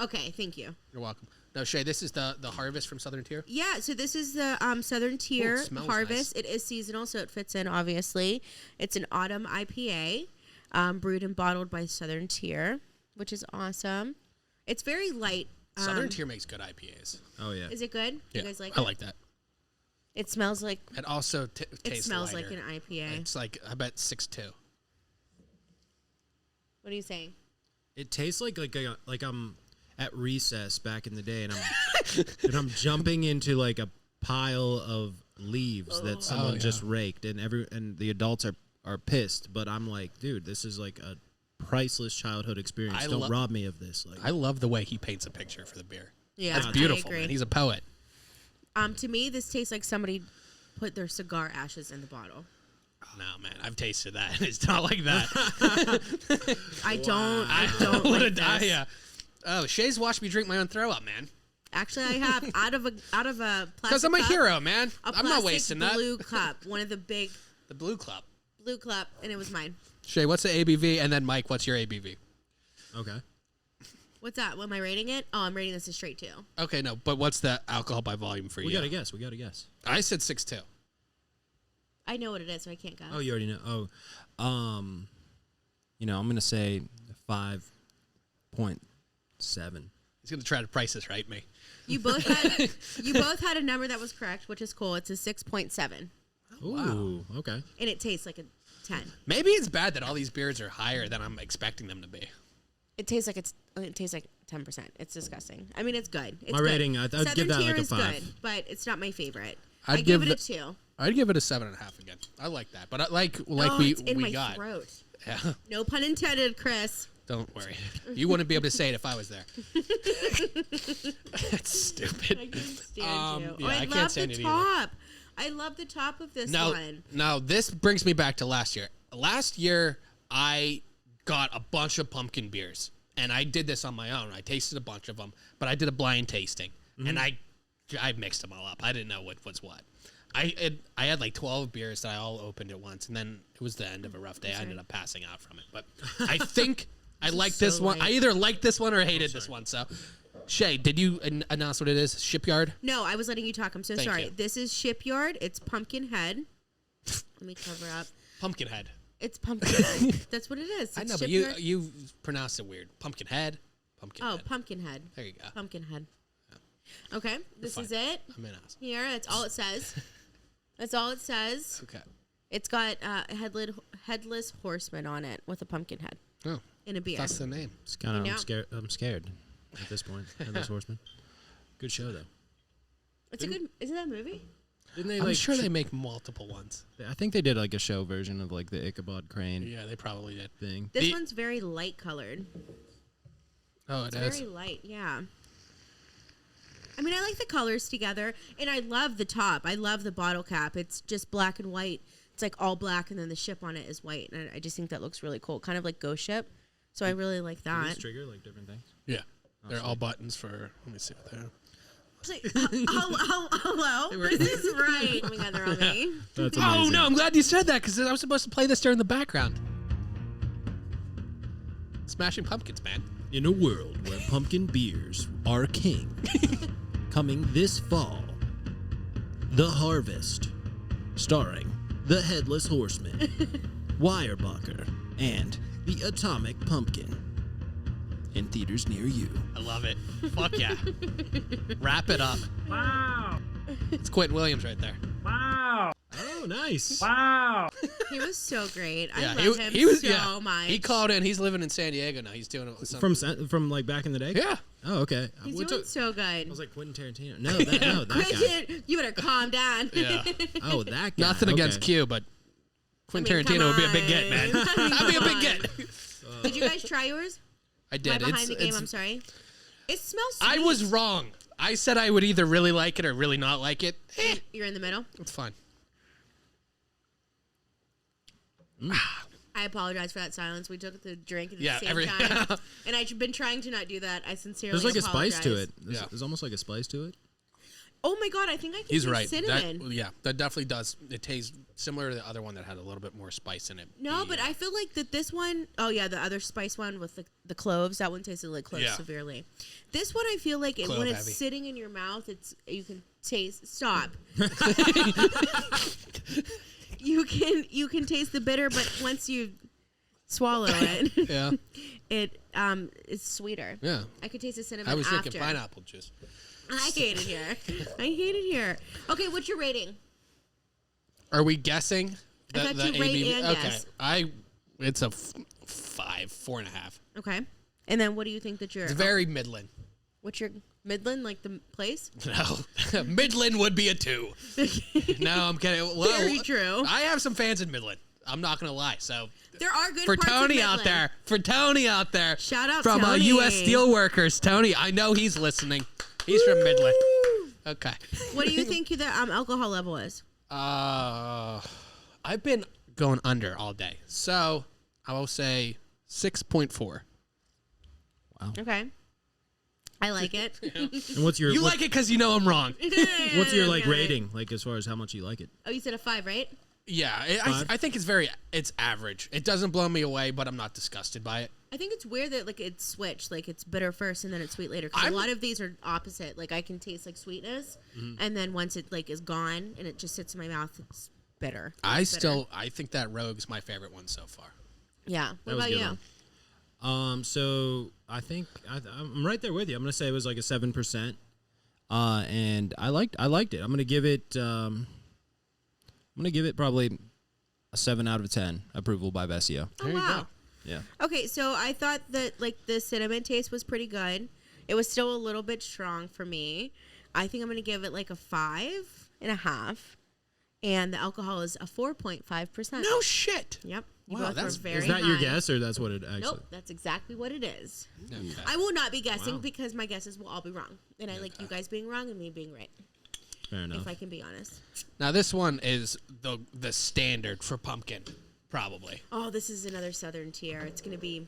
Okay, thank you. You're welcome. Now, Shay, this is the harvest from Southern Tier. Yeah, so this is the Southern Tier smells Harvest. nice. It is seasonal, so it fits in, obviously. It's an autumn IPA, brewed and bottled by Southern Tier, which is awesome. It's very light. Southern Tier makes good IPAs. Oh yeah. Is it good? Yeah, You guys like I it? like that. It smells like It also it tastes smells lighter. like an IPA. It's like I bet 6.2. What are you saying? It tastes like I'm at recess back in the day, and I'm jumping into like a pile of leaves that someone just raked, and the adults are pissed, but I'm like, dude, this is like a priceless childhood experience. Don't rob me of this. Like, I love the way he paints a picture for the beer. Yeah, That's I beautiful, agree. man. He's a poet. To me, this tastes like somebody put their cigar ashes in the bottle. No, man, I've tasted that. It's not like that. I don't like this. Yeah. Oh, Shay's watched me drink my own throw up, man. Actually, I have out of a plastic Because I'm a cup, hero, man. a I'm not plastic wasting that. blue cup, one of the big The Blue Club. blue cup, and it was mine. Shay, what's the ABV? And then Mike, what's your ABV? okay. What's that? What am I rating it? Oh, I'm rating this a straight 2. Okay, no, but what's the alcohol by volume for We you? gotta guess. We gotta guess. I said 6.2. I know what it is, so I can't guess. Oh, you already know. Oh, I'm gonna say 5.7. He's gonna try to price this right, me. You both had a number that was correct, which is cool. It's a 6.7, Ooh, okay. and it tastes like a 10. Maybe it's bad that all these beers are higher than I'm expecting them to be. It tastes like 10%. It's disgusting. I mean, it's good. It's My good. rating, I'd Southern give that Tier like a is 5. good, but it's not my favorite. I'd I give give it a 2. I'd give it a 7.5 again. I like that, but Oh, we it's in my got. throat. Yeah, No pun intended, Chris. don't worry. You wouldn't be able to say it if I was there. That's stupid. I can't stand you. yeah, Oh, I I can't love stand the it either. top. I love the top of this one. Now this brings me back to last year. Last year, I got a bunch of pumpkin beers, and I did this on my own. I tasted a bunch of them, but I did a blind tasting, and I mixed them all up. I didn't know what was what. I had like 12 beers that I all opened at once, and then it was the end of a rough day. I ended up passing out from it, but I think I like this one. I either liked this one or hated this one. So, Shay, did you announce what it is? Shipyard? No, I was letting you talk. I'm so Thank sorry. you. This is Shipyard. It's Pumpkinhead. Let me cover up. Pumpkinhead. It's Pumpkinhead. That's what it is. It's I know, but Shipyard. you pronounced it weird. Pumpkinhead. Pumpkinhead. Oh, Pumpkinhead. There you go. Pumpkinhead. Okay, this fine. is it. I'm in house. Here, that's all it says. That's all it says. Okay. It's got a headless horseman on it with a pumpkin head Oh, in a beer. that's the name. It's kind of You know? I'm scared at this point. Headless Horseman. Good show though. It's a good. Isn't that a movie? Didn't they I'm like? sure they make multiple ones. I think they did like a show version of like the Ichabod Crane Yeah, they probably did. thing. This one's very light colored. Oh, It's it is. very light. Yeah. I mean, I like the colors together, and I love the top. I love the bottle cap. It's just black and white. It's like all black, and then the ship on it is white, and I just think that looks really cool, kind of like Ghost Ship. So I really like Do that. these trigger like different things? Yeah. They're all buttons for. Let me see what they are. It's like, hello. This is right. Oh my god, they're on me. That's Oh amazing. no! I'm glad you said that because I was supposed to play this during the background. Smashing Pumpkins, man. In a world where pumpkin beers are king, coming this fall, The Harvest, starring the Headless Horseman. Weyerbacher, and The Atomic Pumpkin. In theaters near you. I love it. Fuck yeah. Wrap it up. Wow. It's Quentin Williams right there. Wow. Oh, nice. Wow. He was so great. I Yeah, love him he was, so much. He called in. He's living in San Diego now. He's doing it with From like back in the day? Yeah. Oh, okay. He's What's doing up? so good. I was like Quentin Tarantino. No, that guy. Quentin, you better calm down. Yeah. Oh, that guy. Nothing against Okay. Q, but Quentin I mean, Tarantino would be a big come get, man. on. I mean, That'd be a come big on. get. Did you guys try yours? I did. Am I behind the game? I'm sorry. It smells sweet. I was wrong. I said I would either really like it or really not like it. You're in the middle. It's fine. I apologize for that silence. We took the drink at the Yeah, same time. And I've been trying to not do that. I sincerely There's like a apologize. spice to it. Yeah. There's almost like a spice to it. Oh my god, I think I can He's taste right. cinnamon. That definitely does. It tastes similar to the other one that had a little bit more spice in it. No, but I feel like that this one, oh yeah, the other spice one with the cloves, that one tasted like cloves Yeah. severely. This one I feel like Clove when it's heavy. sitting in your mouth, you can taste. Stop. you can taste the bitter, but once you swallow it, Yeah. it's sweeter. Yeah. I could taste the cinnamon. I was after. drinking pineapple juice. I hate it here. I hate it here. Okay, what's your rating? Are we guessing? I thought you rate and okay. guess. It's a 4.5. Okay, and then what do you think that you're? It's very Midland. What's your Midland, like the place? No, Midland would be a 2. No, I'm kidding. Well, Very true. I have some fans in Midland. I'm not gonna lie. So There are good for parts of Tony out Midland. there, Shout out from Tony. U.S. Steelworkers, Tony. I know he's listening. He's from Midland. Okay. What do you think the alcohol level is? I've been going under all day, so I will say 6.4. Okay, I like it. And what's your You like it because you know I'm wrong. what's your like Okay. rating? Like as far as how much you like it? Oh, you said a 5, right? Yeah, Five? I think it's average. It doesn't blow me away, but I'm not disgusted by it. I think it's weird that like it's switched, like it's bitter first and then it's sweet later. 'Cause a I'm- lot of these are opposite. Like I can taste like sweetness, and then once it like is gone and it just sits in my mouth, it's bitter. I think that Rogue's my favorite one so far. Yeah. What That was about a good you? one. So I think I'm right there with you. I'm gonna say it was like a 7%. And I liked it. I'm gonna give it probably a 7 out of 10. Approval by Vesio. Oh wow. Yeah. Okay, so I thought that like the cinnamon taste was pretty good. It was still a little bit strong for me. I think I'm gonna give it like a 5.5, and the alcohol is a 4.5%. No shit. Yep. You Wow, both that's- were very Is that your high. guess or that's what it actually? Nope, that's exactly what it is. Okay. I will not be guessing Wow. because my guesses will all be wrong, and I like you guys being wrong and me being right. Fair enough. If I can be honest. Now this one is the standard for pumpkin, probably. Oh, this is another Southern tier. It's going to be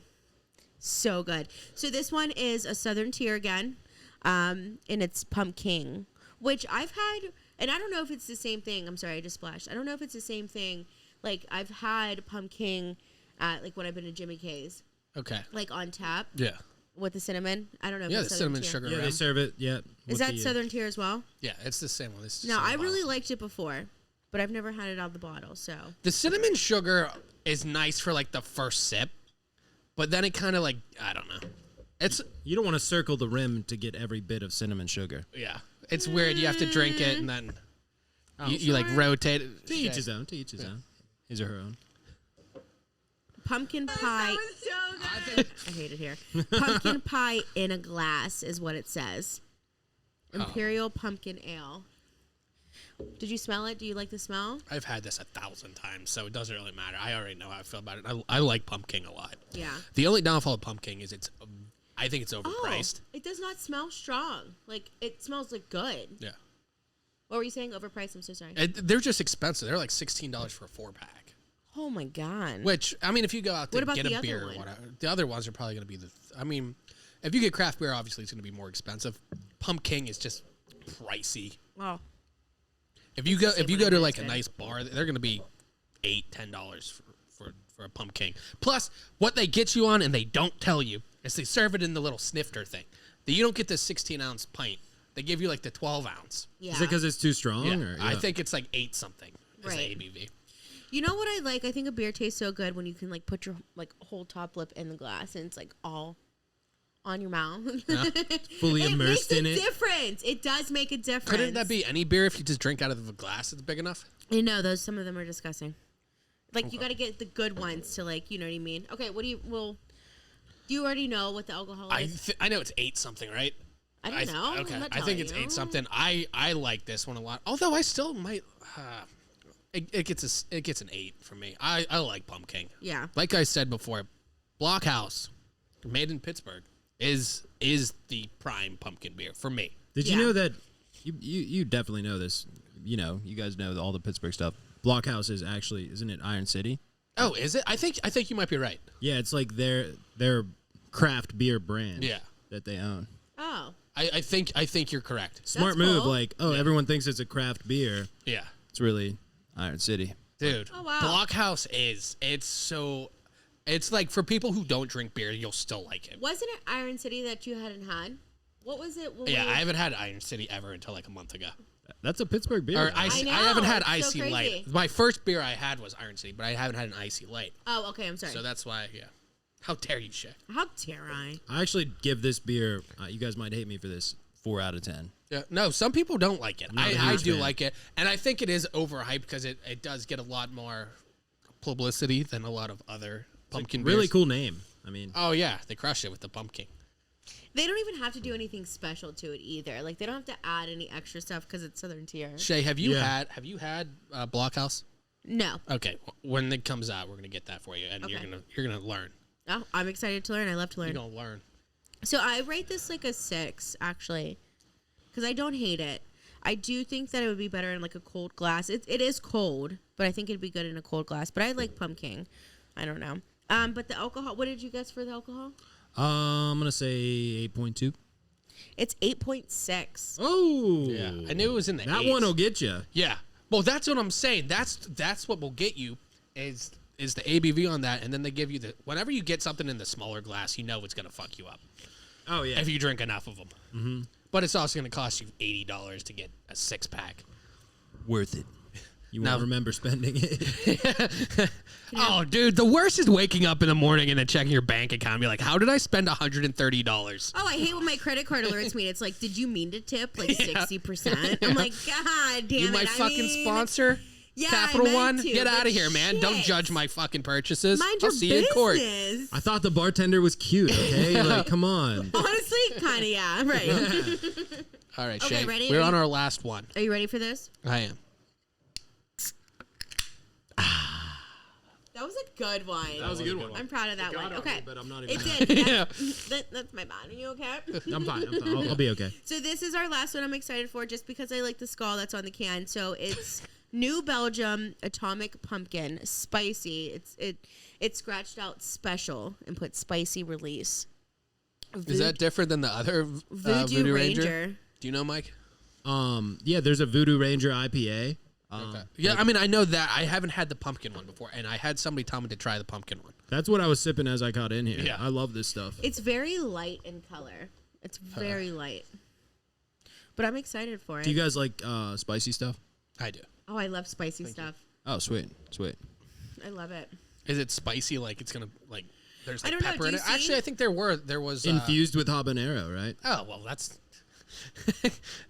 so good. So this one is a Southern tier again, and it's Pumpkin, which I've had, and I don't know if it's the same thing. I'm sorry, I just splashed. I don't know if it's the same thing. Like I've had Pumpkin at like when I've been to Jimmy K's, Okay. like on tap Yeah. with the cinnamon. I don't know. If Yeah, it's the Southern cinnamon tier. sugar. Yeah, they rum. serve it. Yeah. Is with that the, Southern tier as well? Yeah, it's the same one. It's the No, same I really bottle. liked it before, but I've never had it out of the bottle. So The cinnamon sugar is nice for like the first sip, but then it kind of like I don't know. It's You don't want to circle the rim to get every bit of cinnamon sugar. yeah, it's weird. You have to drink it and then you like rotate it. To each his own. To each his own. His or her own. pumpkin pie. I hate it here. Pumpkin pie in a glass is what it says. Imperial Pumpkin Ale. Did you smell it? Do you like the smell? I've had this 1,000 times, so it doesn't really matter. I already know how I feel about it. I like pumpkin a lot. Yeah. The only downfall of pumpkin is I think it's Oh, overpriced. it does not smell strong. Like it smells like good. Yeah. What were you saying? Overpriced? I'm so sorry. They're just expensive. They're like $16 for a 4-pack. Oh my god. Which, I mean, if you go out to What about get the a other beer or one? whatever, the other ones are probably going to be I mean, if you get craft beer, obviously it's going to be more expensive. Pumpkin is just pricey. Oh. If you go when to I'm like a good. nice bar, they're going to be $8-10 for a pumpkin. Plus, what they get you on and they don't tell you is they serve it in the little snifter thing. You don't get the 16-ounce pint. They give you like the 12-ounce. Yeah. Is it because it's too strong? Yeah. Or, I think it's like 8 something is Right. the ABV. You know what I like? I think a beer tastes so good when you can like put your like whole top lip in the glass and it's like all on your mouth. Yeah. Fully immersed in it. It makes a difference. It does make a difference. Couldn't that be any beer if you just drink out of a glass that's big enough? I know some of them are disgusting. Like you got to get the good ones to like, you know what I mean? Okay, do you already know what the alcohol is? I know it's 8 something, right? I don't know. Okay, I think it's 8 something. I like this one a lot. Although I still might. It gets an 8 for me. I like Pumpkin. Yeah. Like I said before, Blockhouse, made in Pittsburgh, is the prime pumpkin beer for me. Did you know that? You definitely know this. You know, you guys know all the Pittsburgh stuff. Blockhouse is actually, isn't it Iron City? Oh, is it? I think you might be right. Yeah, it's like their craft beer brand. Yeah. That they own. Oh. I think you're correct. Smart That's move. cool. Like, everyone thinks it's a craft beer. Yeah. It's really Iron City. Dude, Oh, wow. Blockhouse it's like for people who don't drink beer, you'll still like it. Wasn't it Iron City that you hadn't had? What was it? Yeah, I haven't had Iron City ever until like a month ago. That's a Pittsburgh beer. Or I know, haven't had it's so Icy crazy. Light. My first beer I had was Iron City, but I haven't had an Icy Light. Oh, okay. I'm sorry. So that's why, yeah. How dare you, Shay? How dare I? I actually give this beer, you guys might hate me for this, 4 out of 10. Yeah, no, some people don't like it. not a I huge do fan. like it. And I think it is overhyped because it does get a lot more publicity than a lot of other pumpkin beers. Really cool name. I mean, Oh, yeah. They crush it with the pumpkin. They don't even have to do anything special to it either. Like they don't have to add any extra stuff because it's Southern Tier. Shay, have you Yeah. had Blockhouse? No. Okay, when it comes out, we're gonna get that for you, and you're gonna learn. Oh, I'm excited to learn. I love to learn. You're gonna learn. So I rate this like a 6, actually, because I don't hate it. I do think that it would be better in like a cold glass. It is cold, but I think it'd be good in a cold glass. But I like pumpkin. I don't know. But the alcohol. What did you guess for the alcohol? I'm gonna say 8.2. It's 8.6. Oh, Yeah, I knew it was in the that 8s. one will get you. Yeah, well, that's what I'm saying. That's what will get you is the ABV on that, and then they give you whenever you get something in the smaller glass, you know it's gonna fuck you up Oh yeah. if you drink enough of them. Mm-hmm. But it's also gonna cost you $80 to get a 6-pack. Worth it. You Now- won't remember spending it. Oh, dude, the worst is waking up in the morning and then checking your bank account and be like, how did I spend $130? Oh, I hate when my credit card alerts me. It's like, did you mean to tip like 60%? I'm like, God damn You it. my fucking sponsor? Yeah, Capital I meant One? to, Get out but of here, man. Don't shit. judge my fucking purchases. Mind I'll your see you in court. business. I thought the bartender was cute. Okay, like come on. Honestly, kind of, yeah. Right. All right, Okay, Shay. ready? We're Are on you- our last one. Are you ready for this? I am. That was a good one. That was a good one. I'm proud of that got one. on Okay. me, but I'm not even It did. Yeah. That's my bad. Are you okay? I'm fine. I'll be okay. So this is our last one I'm excited for just because I like the skull that's on the can. So it's New Belgium Atomic Pumpkin Spicy. It's scratched out special and put spicy release. Is that different than the other Voodoo Ranger? Ranger? Do you know, Mike? Yeah, there's a Voodoo Ranger IPA. Okay. Yeah, I mean, I know that. I haven't had the pumpkin one before, and I had somebody tell me to try the pumpkin one. That's what I was sipping as I got in here. Yeah. I love this stuff. It's very light in color. It's very light. But I'm excited for it. Do you guys like spicy stuff? I do. Oh, I love spicy stuff. Oh, sweet. I love it. Is it spicy? Like it's gonna like there's I like don't know, pepper do in you it. see? Actually, I think there was Infused with habanero, right? Oh well, that's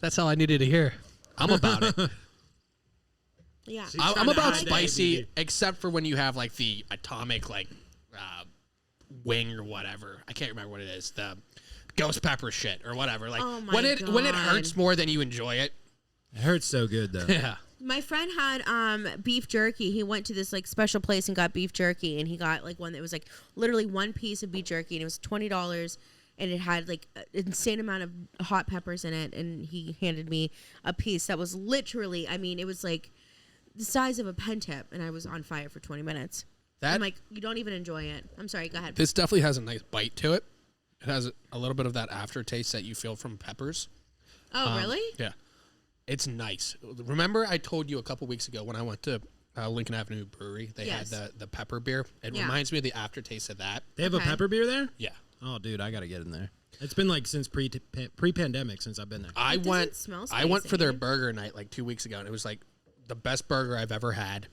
that's all I needed to hear. I'm about it. Yeah. I'm trying to about hide the spicy, ABV. except for when you have like the atomic like wing or whatever. I can't remember what it is. The ghost pepper shit or whatever. Like Oh my when it God. hurts more than you enjoy it. It hurts so good though. Yeah. My friend had beef jerky. He went to this like special place and got beef jerky, and he got like one that was like literally one piece of beef jerky, and it was $20, and it had like an insane amount of hot peppers in it. And he handed me a piece that was literally, I mean, it was like the size of a pen tip, and I was on fire for 20 minutes. I'm like, you don't even enjoy it. I'm sorry. Go ahead. This definitely has a nice bite to it. It has a little bit of that aftertaste that you feel from peppers. Oh, really? Yeah. It's nice. Remember I told you a couple weeks ago when I went to Lincoln Avenue Brewery, they Yes. had the pepper beer. It Yeah. reminds me of the aftertaste of that. They have Okay. a pepper beer there? Yeah. Oh, dude, I gotta get in there. It's been like since pre-pandemic since I've been there. I doesn't went smell for their spicy. burger night like 2 weeks ago, and it was like the best burger I've ever had.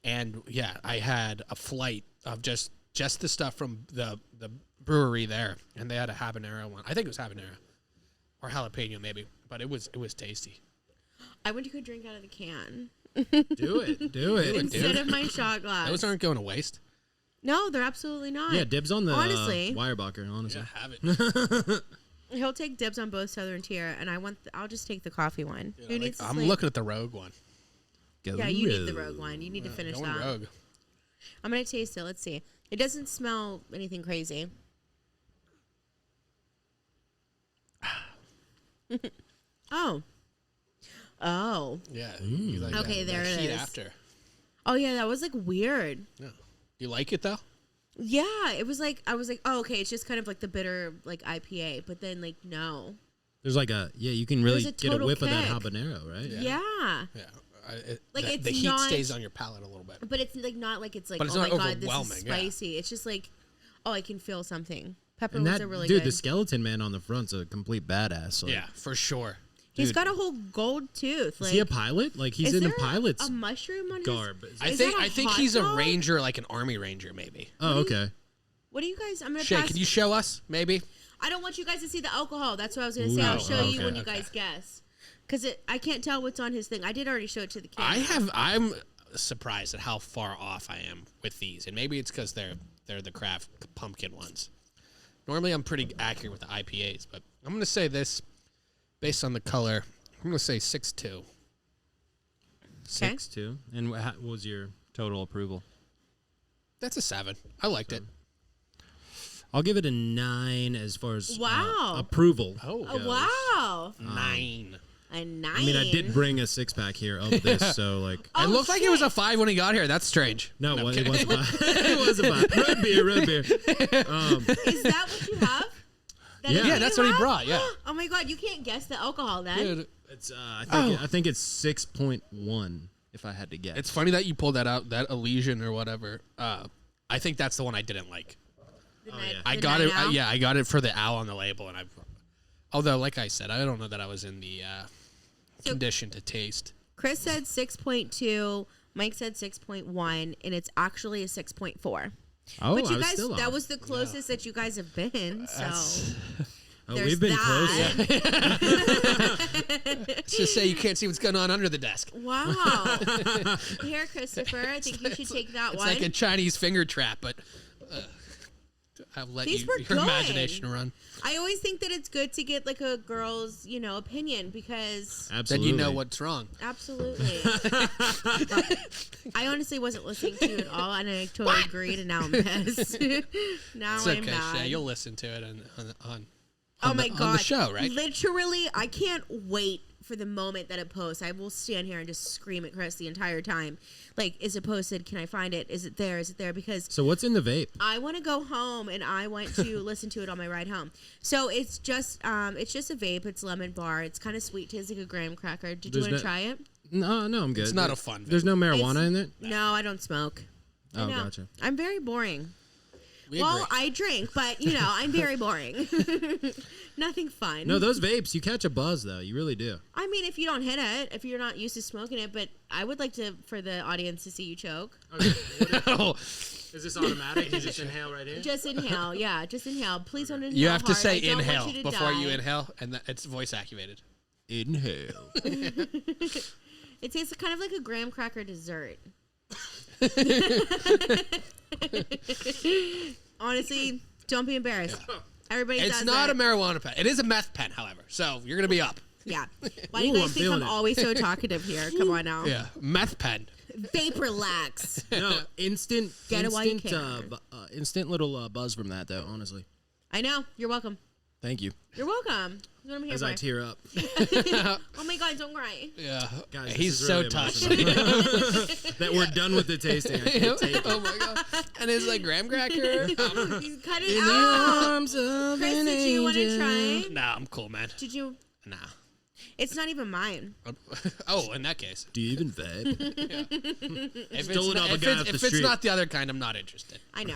And yeah, I had a flight of just the stuff from the brewery there, and they had a habanero one. I think it was habanero or jalapeno maybe, but it was tasty. I went to go drink out of the can. Do it. Instead of my shot glass. Those aren't going to waste. No, they're absolutely not. Yeah, dibs on the honestly, Weyerbacher, honestly. Yeah, have it. He'll take dibs on both Southern Tier, and I'll just take the coffee one. Who needs to I'm sleep? looking at the Rogue one. Yeah, you need the Rogue one. You need to finish Going that. Rogue. I'm going to taste it. Let's see. It doesn't smell anything crazy. Oh. Yeah. You like Okay, there it heat is. after. Oh, yeah, that was like weird. Yeah. You like it though? Yeah, it was like, I was like, oh, okay, it's just kind of like the bitter like IPA, but then like, no. There's like you can really There's a get a total whiff of that kick. habanero, right? Yeah. Yeah. Like, it's the heat not- stays on your palate a little bit. But it's like not like it's like, But it's oh my not God, this is overwhelming, yeah. spicy. It's just like, oh, I can feel something. Pepper And was that a really dude, good. the skeleton man on the front's a complete badass. Like, Yeah, for sure. He's dude. got a whole gold tooth. Is Like, he a pilot? Like he's is in a there pilot's a mushroom on his garb. I Is think that a hot he's a dog? ranger, like an army ranger, maybe. Oh, okay. What do you guys? I'm gonna Shay, pass. can you show us, maybe? I don't want you guys to see the alcohol. That's what I was gonna say. Ooh, I'll show you okay, when you guys guess, because I can't tell what's on his thing. I did already show it to the camera. I'm surprised at how far off I am with these, and maybe it's because they're the craft pumpkin ones. Normally, I'm pretty accurate with the IPAs, but I'm gonna say this based on the color. I'm gonna say 6.2. 6.2. And what was your total approval? That's a 7. I liked it. I'll give it a 9 as far as Wow. approval. Oh, Oh, wow, 9. a 9. I mean, I did bring a 6-pack here of this, so like. Oh, It looked like it was shit. a 5 when he got here. That's strange. No, I'm it kidding. wasn't. It wasn't bad. Road beer. Is that what you have? That Yeah. is Yeah, that's what he have? brought. Yeah. Oh my God, you can't guess the alcohol then. Dude, It's I think it's 6.1 if I had to guess. it's funny that you pulled that out, that Elysian or whatever. I think that's the one I didn't like. The night- I the got night it. owl? I got it for the owl on the label, and although, like I said, I don't know that I was in the condition to taste. Chris said 6.2. Mike said 6.1, and it's actually a 6.4. Oh, But I you was guys, still that off. was the closest that you guys have been. So Oh, there's we've been that. close. Let's just say you can't see what's going on under the desk. Wow. Here, Christopher, I think you should take that It's one. like a Chinese finger trap, but I'll let These you, were your good. imagination run. I always think that it's good to get like a girl's, opinion because Absolutely. Then you know what's wrong. absolutely. I honestly wasn't listening to it at all, and I totally agreed, and now I'm pissed. Now It's I'm okay, mad. Shay. You'll listen to it on Oh my the, God. on the show, right? Literally, I can't wait for the moment that it posts. I will stand here and just scream at Chris the entire time. Like, is it posted? Can I find it? Is it there? Is it there? Because So what's in the vape? I want to go home and I want to listen to it on my ride home. So it's just a vape. It's lemon bar. It's kind of sweet. Tastes like a graham cracker. Did you There's want to no- try it? No, I'm good. It's not a fun vape. There's no marijuana in it? No, I don't smoke. Oh, I know. gotcha. I'm very boring. We Well, agree. I drink, but I'm very boring. Nothing fun. No, those vapes, you catch a buzz though. You really do. I mean, if you don't hit it, if you're not used to smoking it, but I would like for the audience to see you choke. Oh, Is this automatic? You just inhale right here? Just inhale, yeah, just inhale. Please don't inhale. you have to hard. say I don't want inhale you to before you die. inhale, and it's voice activated. Inhale. It tastes kind of like a graham cracker dessert. Honestly, don't be embarrassed. Everybody does It's not it. a marijuana pen. It is a meth pen, however. So you're gonna be up. Yeah. Why do you Ooh, guys I'm think feeling I'm it. always so talkative here? Come on now. Yeah, meth pen. Vapor lax. No, instant, Get it while you instant little buzz from that though. Honestly, I know. You're welcome. thank you. You're welcome. That's what I'm here As for. I tear up, Oh my God, don't cry. Yeah, guys, this he's is so really touched. that we're done with the tasting. I can't take it. Oh my god! And it's like graham cracker. You cut it In the out. arms of Chris, an did you want to angel. try? Nah, I'm cool, man. Did you? Nah. It's not even mine. Oh, in that case, Do you even vape? if Stole it off a guy off the it's street. not the other kind, I'm not interested. I know.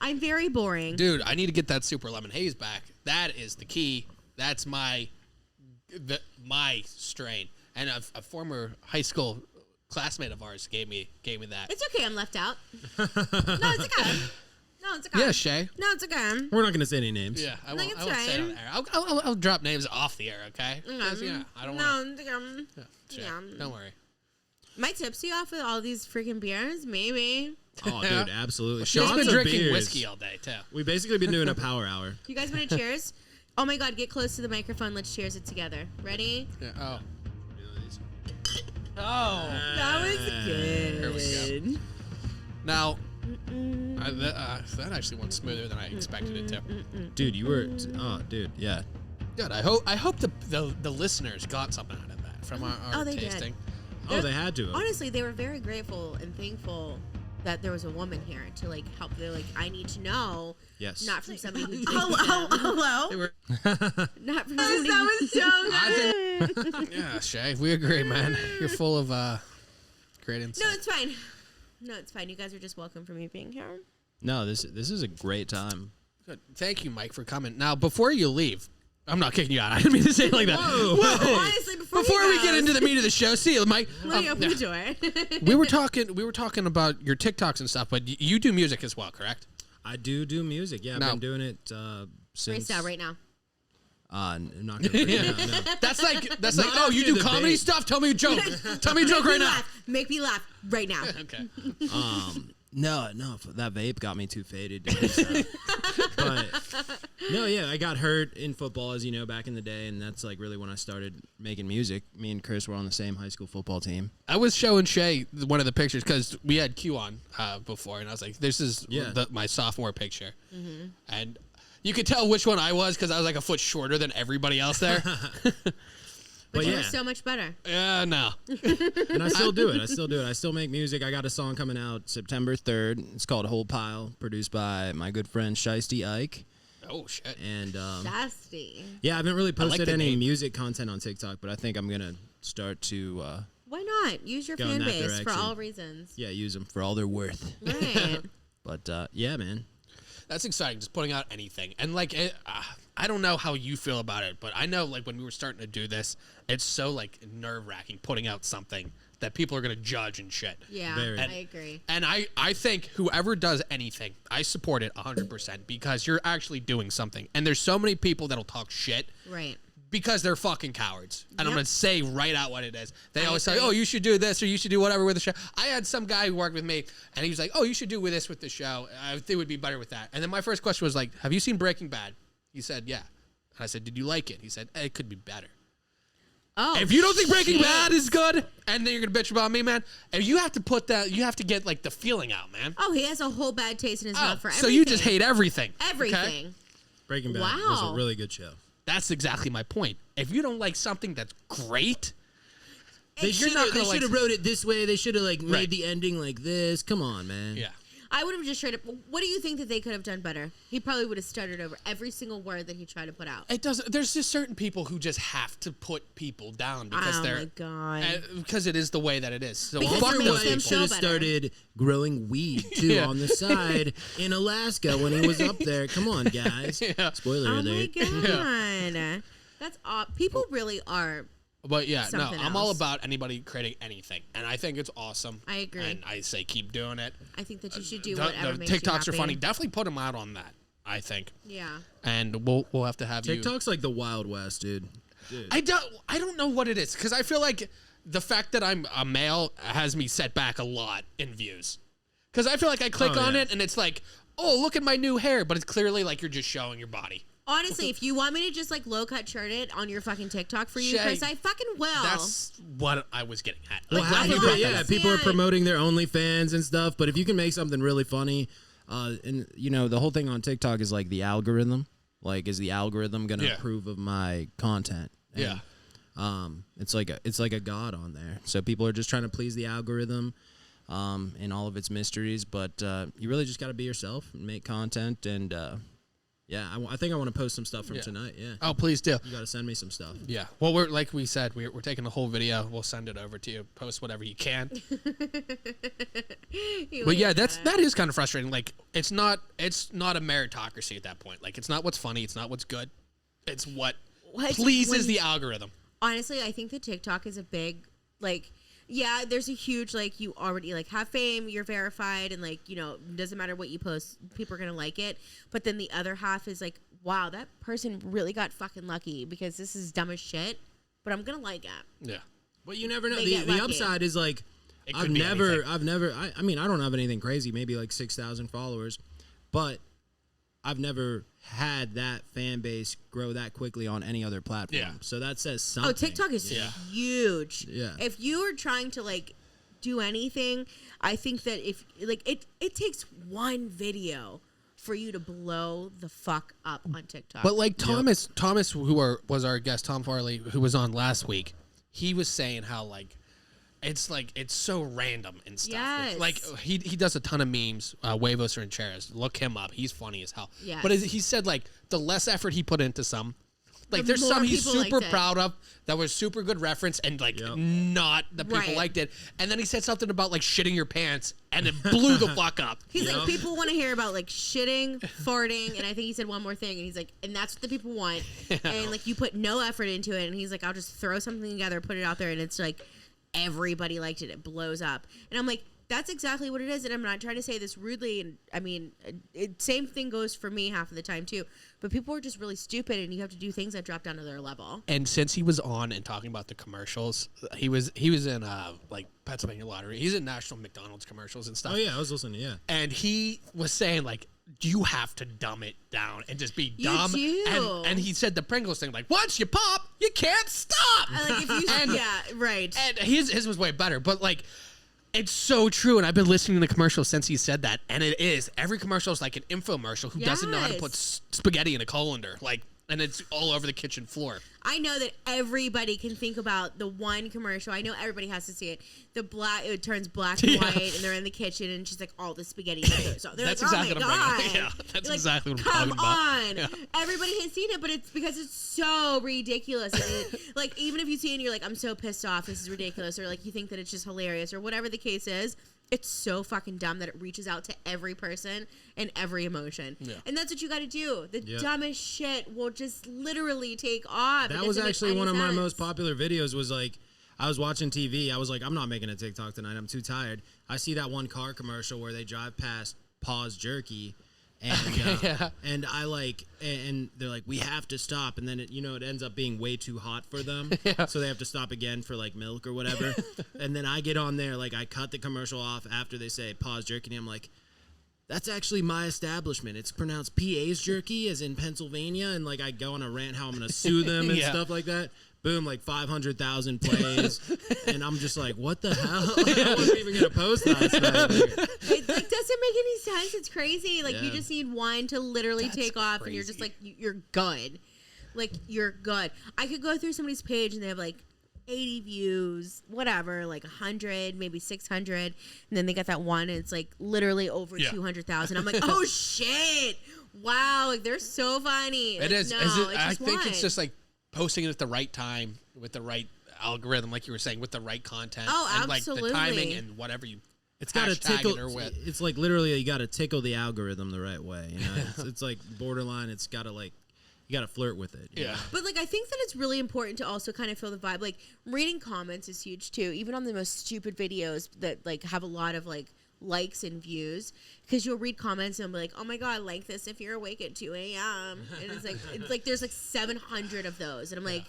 I'm very boring. Dude, I need to get that super lemon haze back. That is the key. That's my strain. And a former high school classmate of ours gave me that. It's okay. I'm left out. No, it's okay. No, it's okay. Yeah, Shay. No, it's okay. We're not going to say any names. Yeah, I No, won't, it's I won't say it on fine. air. I'll drop names off the air, okay? 'Cause, yeah, I don't want No, it's okay. to. Shay, Yeah. don't worry. Am I tipsy off with all these freaking beers? Maybe. Oh, dude, absolutely. She's Shots been of drinking beers. whiskey all day, too. We've basically been doing a power hour. You guys want to cheers? Oh my God, get close to the microphone. Let's cheers it together. Ready? Yeah. Oh. Oh. That was good. Here we go. Now, that actually went smoother than I expected it to. Dude, you were. Oh, dude, yeah. Good. I hope the listeners got something out of that from our they did. tasting. Oh, they had to. Honestly, they were very grateful and thankful that there was a woman here to like help. They're like, I need to know. Yes. Not from somebody who. Hello. They were, Not from somebody. That who- was so I good. think, yeah, Shay, we agree, man. You're full of great insight. No, it's fine. No, it's fine. You guys are just welcome for me being here. No, this is a great time. Good. Thank you, Mike, for coming. Now, before you leave, I'm not kicking you out. I didn't mean to say it like that. Whoa. Honestly, before we he get goes, into the meat of the show, see you, Mike. let me open the door. We were talking about your TikToks and stuff, but you do music as well, correct? I do music. Yeah, I've No. been doing it since. Freestyle right now. I'm not gonna freestyle, no. That's like Not oh, you after do the comedy debate. stuff? Tell me a joke. Tell me a joke right now. Make me laugh right now. Okay. No, that vape got me too faded. Dude, so. But no, yeah, I got hurt in football, as you know, back in the day, and that's like really when I started making music. Me and Chris were on the same high school football team. I was showing Shay one of the pictures because we had Q on before, and I was like, "This is my sophomore picture," and you could tell which one I was because I was like a foot shorter than everybody else there. But you yeah. were so much better. No. And I still do it. I still make music. I got a song coming out September 3rd. It's called Whole Pile, produced by my good friend Shiesty Ike. Oh shit. And Nasty. yeah, I haven't really posted the any name. music content on TikTok, but I think I'm gonna start to Why not? Use your Go in fan that base for direction. all reasons. use them for all they're worth. Right. But yeah, man. That's exciting, just putting out anything. And, like, I don't know how you feel about it, but I know, like, when we were starting to do this, it's so, like, nerve-wracking putting out something that people are going to judge and shit. Yeah, Very. I agree. And I think whoever does anything, I support it 100% because you're actually doing something. And there's so many people that'll talk shit Right. because they're fucking cowards. And I'm Yep. going to say right out what it is. They I always say, agree. oh, you should do this or you should do whatever with the show. I had some guy who worked with me, and he was like, oh, you should do with this with the show. I think it would be better with that. And then my first question was like, have you seen Breaking Bad? He said, yeah. And I said, did you like it? He said, it could be better. Oh, If you don't think Breaking shit. Bad is good, and then you're going to bitch about me, man, and you have to put that, you have to get, like, the feeling out, man. Oh, he has a whole bad taste in his mouth for everything. so you just hate everything. okay? everything. Breaking Bad was Wow. a really good show. That's exactly my point. If you don't like something that's great, They you're should not have gonna like- wrote it this way. They should have like made Right. the ending like this. Come on, man. yeah. I would have just straight up. What do you think that they could have done better? He probably would have stuttered over every single word that he tried to put out. It doesn't. There's just certain people who just have to put people down because Oh they're my God. because it is the way that it is. So Because fuck it those makes them people. Should feel have better. started growing weed too Yeah. on the side in Alaska when he was up there. Come on, guys. Yeah. Spoiler Oh my alert. God. That's people really are. But yeah, no, Something I'm all else. about anybody creating anything, and I think it's awesome. I agree. And I say keep doing it. I think that you should do The whatever makes you TikToks are happy. funny. Definitely put them out on that. I think, Yeah. and we'll have to have you. TikTok's like the Wild West, dude. I don't know what it is because I feel like the fact that I'm a male has me set back a lot in views. Because I feel like I click Oh, on yeah. it and it's like, oh, look at my new hair, but it's clearly like you're just showing your body. Honestly, if you want me to just like low cut shirt it on your fucking TikTok for you, Shay, Chris, I fucking will. That's what I was getting at. Well, Like, I half don't of it, yeah, understand. people are promoting their OnlyFans and stuff. But if you can make something really funny, and you know, the whole thing on TikTok is like the algorithm. Like, is the algorithm going to Yeah. approve of my content? And, it's like a god on there. So people are just trying to please the algorithm, in all of its mysteries. But you really just got to be yourself and make content. And yeah, I think I want to post some stuff from Yeah. tonight. Yeah, Oh, please do. you got to send me some stuff. Yeah. Well, we're like we said, we're taking the whole video. We'll send it over to you. Post whatever you can. But yeah, that is kind of frustrating. Like it's not a meritocracy at that point. Like it's not what's funny. It's not what's good. It's what What- pleases when- the algorithm. Honestly, I think that TikTok is a big, like, Yeah, there's a huge, like, you already, like, have fame, you're verified, and, like, you know, doesn't matter what you post, people are going to like it. But then the other half is like, wow, that person really got fucking lucky because this is dumb as shit, but I'm going to like it. Yeah. But you never know. The upside is, like, I mean, I don't have anything crazy, maybe, like, 6,000 followers, but I've never had that fan base grow that quickly on any other platform. Yeah. So that says something. Oh, TikTok is huge. Yeah. If you are trying to, like, do anything, I think that if, like, it takes one video for you to blow the fuck up on TikTok. But, like, Thomas, was our guest, Tom Farley, who was on last week, he was saying how, like, it's so random and stuff. Yes. Like he does a ton of memes. Huevos Rancheros. Look him up. He's funny as hell. Yes. But he said like the less effort he put into some, like there's more some he's people super liked it. proud of that was super good reference and like not the people Right. liked it. And then he said something about like shitting your pants and it blew the fuck up. He's like, people want to hear about, like, shitting, farting, and I think he said one more thing, and he's like, and that's what the people want. And, like, you put no effort into it, and he's like, I'll just throw something together, put it out there, and it's like, everybody liked it. It blows up. And I'm like, that's exactly what it is. And I'm not trying to say this rudely. And I mean, same thing goes for me half of the time too. But people are just really stupid, and you have to do things that drop down to their level. And since he was on and talking about the commercials, he was in like Pennsylvania Lottery. He's in National McDonald's commercials and stuff. Oh yeah, I was listening. Yeah. And he was saying like, you have to dumb it down and just be dumb. You do. And he said the Pringles thing, like, once you pop, you can't stop. Like, if you, yeah, right. And his was way better, but like, it's so true. And I've been listening to the commercial since he said that, and it is. Every commercial is like an infomercial who doesn't know how to put spaghetti in a colander, like, and it's all over the kitchen floor. I know that everybody can think about the one commercial. I know everybody has to see it. It turns black and white, and they're in the kitchen, and she's like, all the spaghetti. So they're That's like, exactly oh my what I'm God. bringing up. Yeah, that's Like, exactly what I'm come talking about. on. Yeah. Everybody has seen it, but it's because it's so ridiculous. And like, even if you see it and you're like, I'm so pissed off, this is ridiculous, or like you think that it's just hilarious, or whatever the case is, it's so fucking dumb that it reaches out to every person and every emotion. Yeah. And that's what you got to do. The dumbest shit will just literally take off. That was actually one of my most popular videos. Was like, I was watching TV. I was like, I'm not making a TikTok tonight. I'm too tired. I see that one car commercial where they drive past Paws Jerky. And and I like, and they're like, we have to stop, and then it ends up being way too hot for them, so they have to stop again for like milk or whatever. And then I get on there, like I cut the commercial off after they say Paws Jerky, and I'm like, that's actually my establishment. It's pronounced PA's Jerky, as in Pennsylvania, and like I go on a rant how I'm gonna sue them and stuff like that. Boom, like 500,000 plays, and I'm just like, what the hell? I wasn't even gonna post that. It like, doesn't make any sense. It's crazy. Like, you just need one to literally take off, and you're just like, you're good. Like, you're good. I could go through somebody's page, and they have like 80 views, whatever, like 100, maybe 600, and then they got that one, and it's like literally over 200,000. I'm like, oh shit! Wow, like they're so funny. It like, is. No, I think it's just like posting it at the right time with the right algorithm, like you were saying, with the right content. Oh, and absolutely. Like the timing and whatever you. It's got to tickle. It's like literally you got to tickle the algorithm the right way. You know, it's like borderline. It's got to like, you got to flirt with it. Yeah. But like, I think that it's really important to also kind of feel the vibe. Like, reading comments is huge too, even on the most stupid videos that like have a lot of like likes and views, because you'll read comments and be like, oh my God, like this if you're awake at 2 a.m. And it's like there's like 700 of those, and I'm like,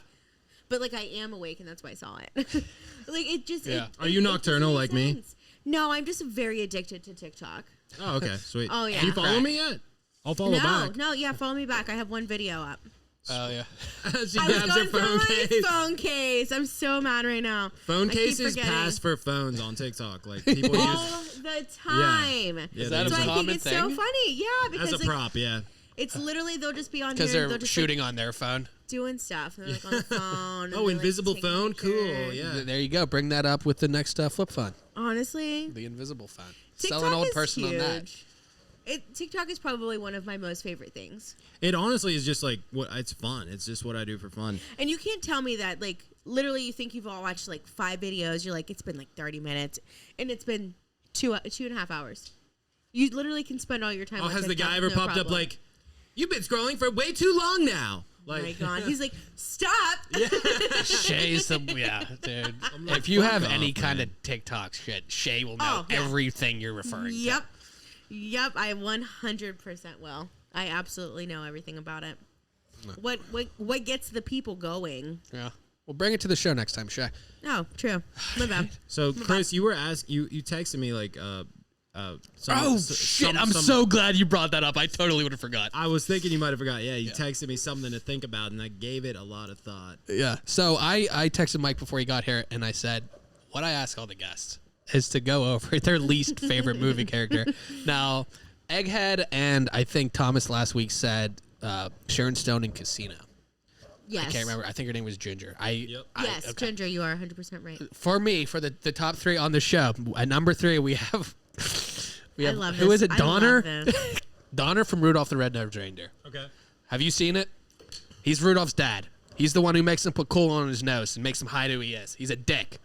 but like I am awake, and that's why I saw it. Like, it just Are you nocturnal like me? No, I'm just very addicted to TikTok. Oh, okay, sweet. Oh yeah. Do you follow me yet? I'll follow back. No, yeah, follow me back. I have one video up. Oh yeah. She I was grabs going her phone through case. my phone case. I'm so mad right now. Phone I keep cases forgetting. pass for phones on TikTok. Like people all use the time. Yeah, Is that so a I common think it's thing? so funny. Yeah, because as a like, prop. Yeah. it's literally they'll just be on Because here, they're they'll just shooting like, on their phone. doing stuff. And they're like on the phone. and Oh, they're, like, invisible taking phone. Cool. pictures. Yeah. There you go. Bring that up with the next flip phone. Honestly, The invisible phone. TikTok Sell an old is person huge. on that. TikTok is probably one of my most favorite things. It honestly is just like what it's fun. It's just what I do for fun. And you can't tell me that, like, literally you think you've all watched like 5 videos. You're like, it's been like 30 minutes, and it's been 2.5 hours. You literally can spend all your time. Oh, on has the TikTok, guy ever no popped up problem. like, you've been scrolling for way too long now? Like, my God. He's like, stop. Shay's dude. If you have any kind of TikTok shit, Shay will know everything you're referring to. Yep, I 100% will. I absolutely know everything about it. What gets the people going? Yeah. We'll bring it to the show next time, Shay. Oh, true. My bad. So, Chris, you were you texted me like shit! I'm so glad you brought that up. I totally would have forgot. I was thinking you might have forgot. Yeah, you texted me something to think about, and I gave it a lot of thought. Yeah. So I texted Mike before he got here, and I said, what I ask all the guests is to go over their least favorite movie character. Now, Egghead and I think Thomas last week said Sharon Stone in Casino. Yes. I can't remember. I think her name was Ginger. Yes, okay. Ginger, you are 100% right. For me, for the top three on the show, at number 3, we have I love who this. is it? Donner? Donner from Rudolph the Red-Nosed Reindeer. Okay. Have you seen it? He's Rudolph's dad. He's the one who makes him put coal on his nose and makes him hide who he is. He's a dick.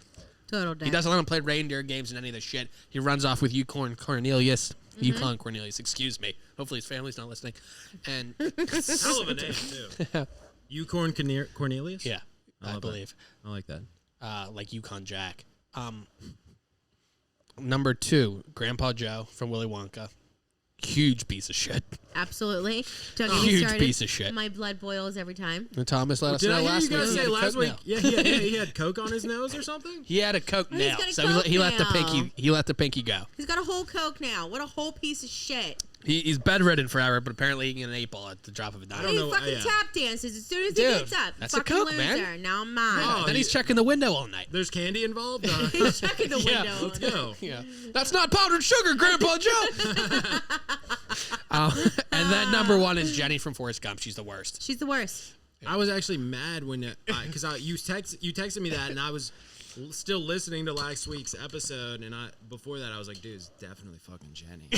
Total dick. He doesn't let him play reindeer games and any of this shit. He runs off with Yukon Cornelius. Yukon Cornelius, excuse me. Hopefully his family's not listening. And hell of a name, too. Yukon Cornelius? Yeah, I believe. That. I like that. Like Yukon Jack. Number 2, Grandpa Joe from Willy Wonka. Huge piece of shit. Absolutely. Don't get me Huge started. piece of shit. My blood boils every time. And Thomas let us know last week. Say last week? Yeah, he had Coke on his nose or something? He had a Coke He's nail, got a so Coke he let the nail. pinky. He let the pinky go. He's got a whole Coke now. What a whole piece of shit. He's bedridden forever, but apparently he can get an 8-ball at the drop of a dime. He fucking tap dances as soon as he Dude, gets up. that's fucking a Coke, loser. man. Now I'm mine. Then he's checking the window all night. There's candy involved? He's checking the window. Let's go. Yeah, that's not powdered sugar, Grandpa Joe. And then number 1 is Jenny from Forrest Gump. She's the worst. She's the worst. I was actually mad when because you texted me that, and I was still listening to last week's episode, and before that I was like, dude, it's definitely fucking Jenny.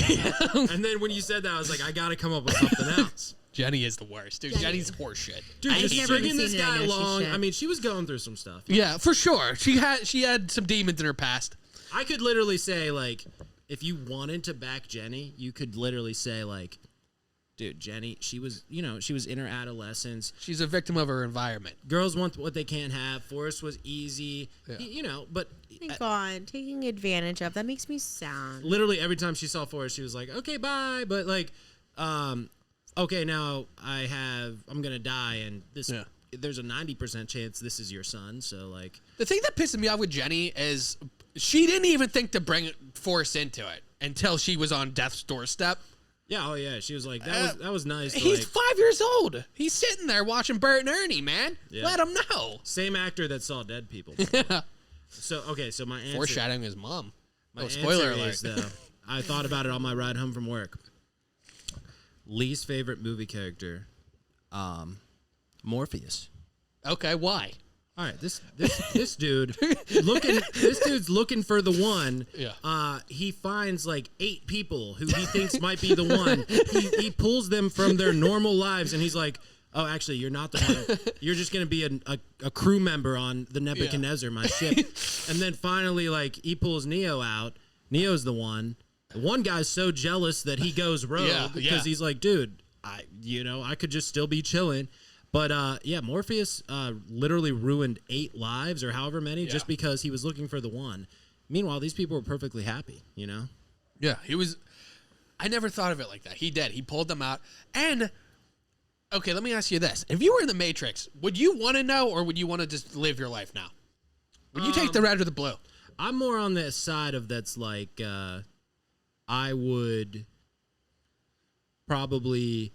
And then when you said that, I was like, I gotta come up with something else. Jenny is the worst, dude. Jenny's horseshit. Dude, I've just never stringing this seen it. I guy know she's along. shit. I mean, she was going through some stuff. Yeah, for sure. She had some demons in her past. I could literally say, like, if you wanted to back Jenny, you could literally say, like, dude, Jenny, she was in her adolescence. She's a victim of her environment. Girls want what they can't have. Forrest was easy, but Thank God, taking advantage of. That makes me sad. literally every time she saw Forrest, she was like, okay, bye. But like, okay, now I'm going to die, and there's a 90% chance this is your son. So like, The thing that pisses me off with Jenny is she didn't even think to bring Forrest into it until she was on death's doorstep. yeah, oh yeah, she was like, that was nice. To, He's like, 5 years old. He's sitting there watching Bert and Ernie, man. Yeah. Let him know. same actor that saw dead people. So my answer. Foreshadowing his mom. My spoiler answer alert. is, though, I thought about it on my ride home from work. Least favorite movie character, Morpheus. Okay, why? All right, this dude this dude's looking for the one. Yeah. He finds like 8 people who he thinks might be the one. He pulls them from their normal lives, and he's like, oh, actually, you're not the one. You're just gonna be a crew member on the Nebuchadnezzar, my ship. And then finally, like, he pulls Neo out. Neo's the one. The one guy's so jealous that he goes rogue because he's like, dude, I could just still be chilling. But Morpheus literally ruined 8 lives or however many just because he was looking for the one. Meanwhile, these people were perfectly happy, Yeah, he was. I never thought of it like that. He did. He pulled them out. And, okay, let me ask you this. If you were in the Matrix, would you want to know, or would you want to just live your life now? Would you take the red or the blue? I'm more on the side of that's like, I would probably,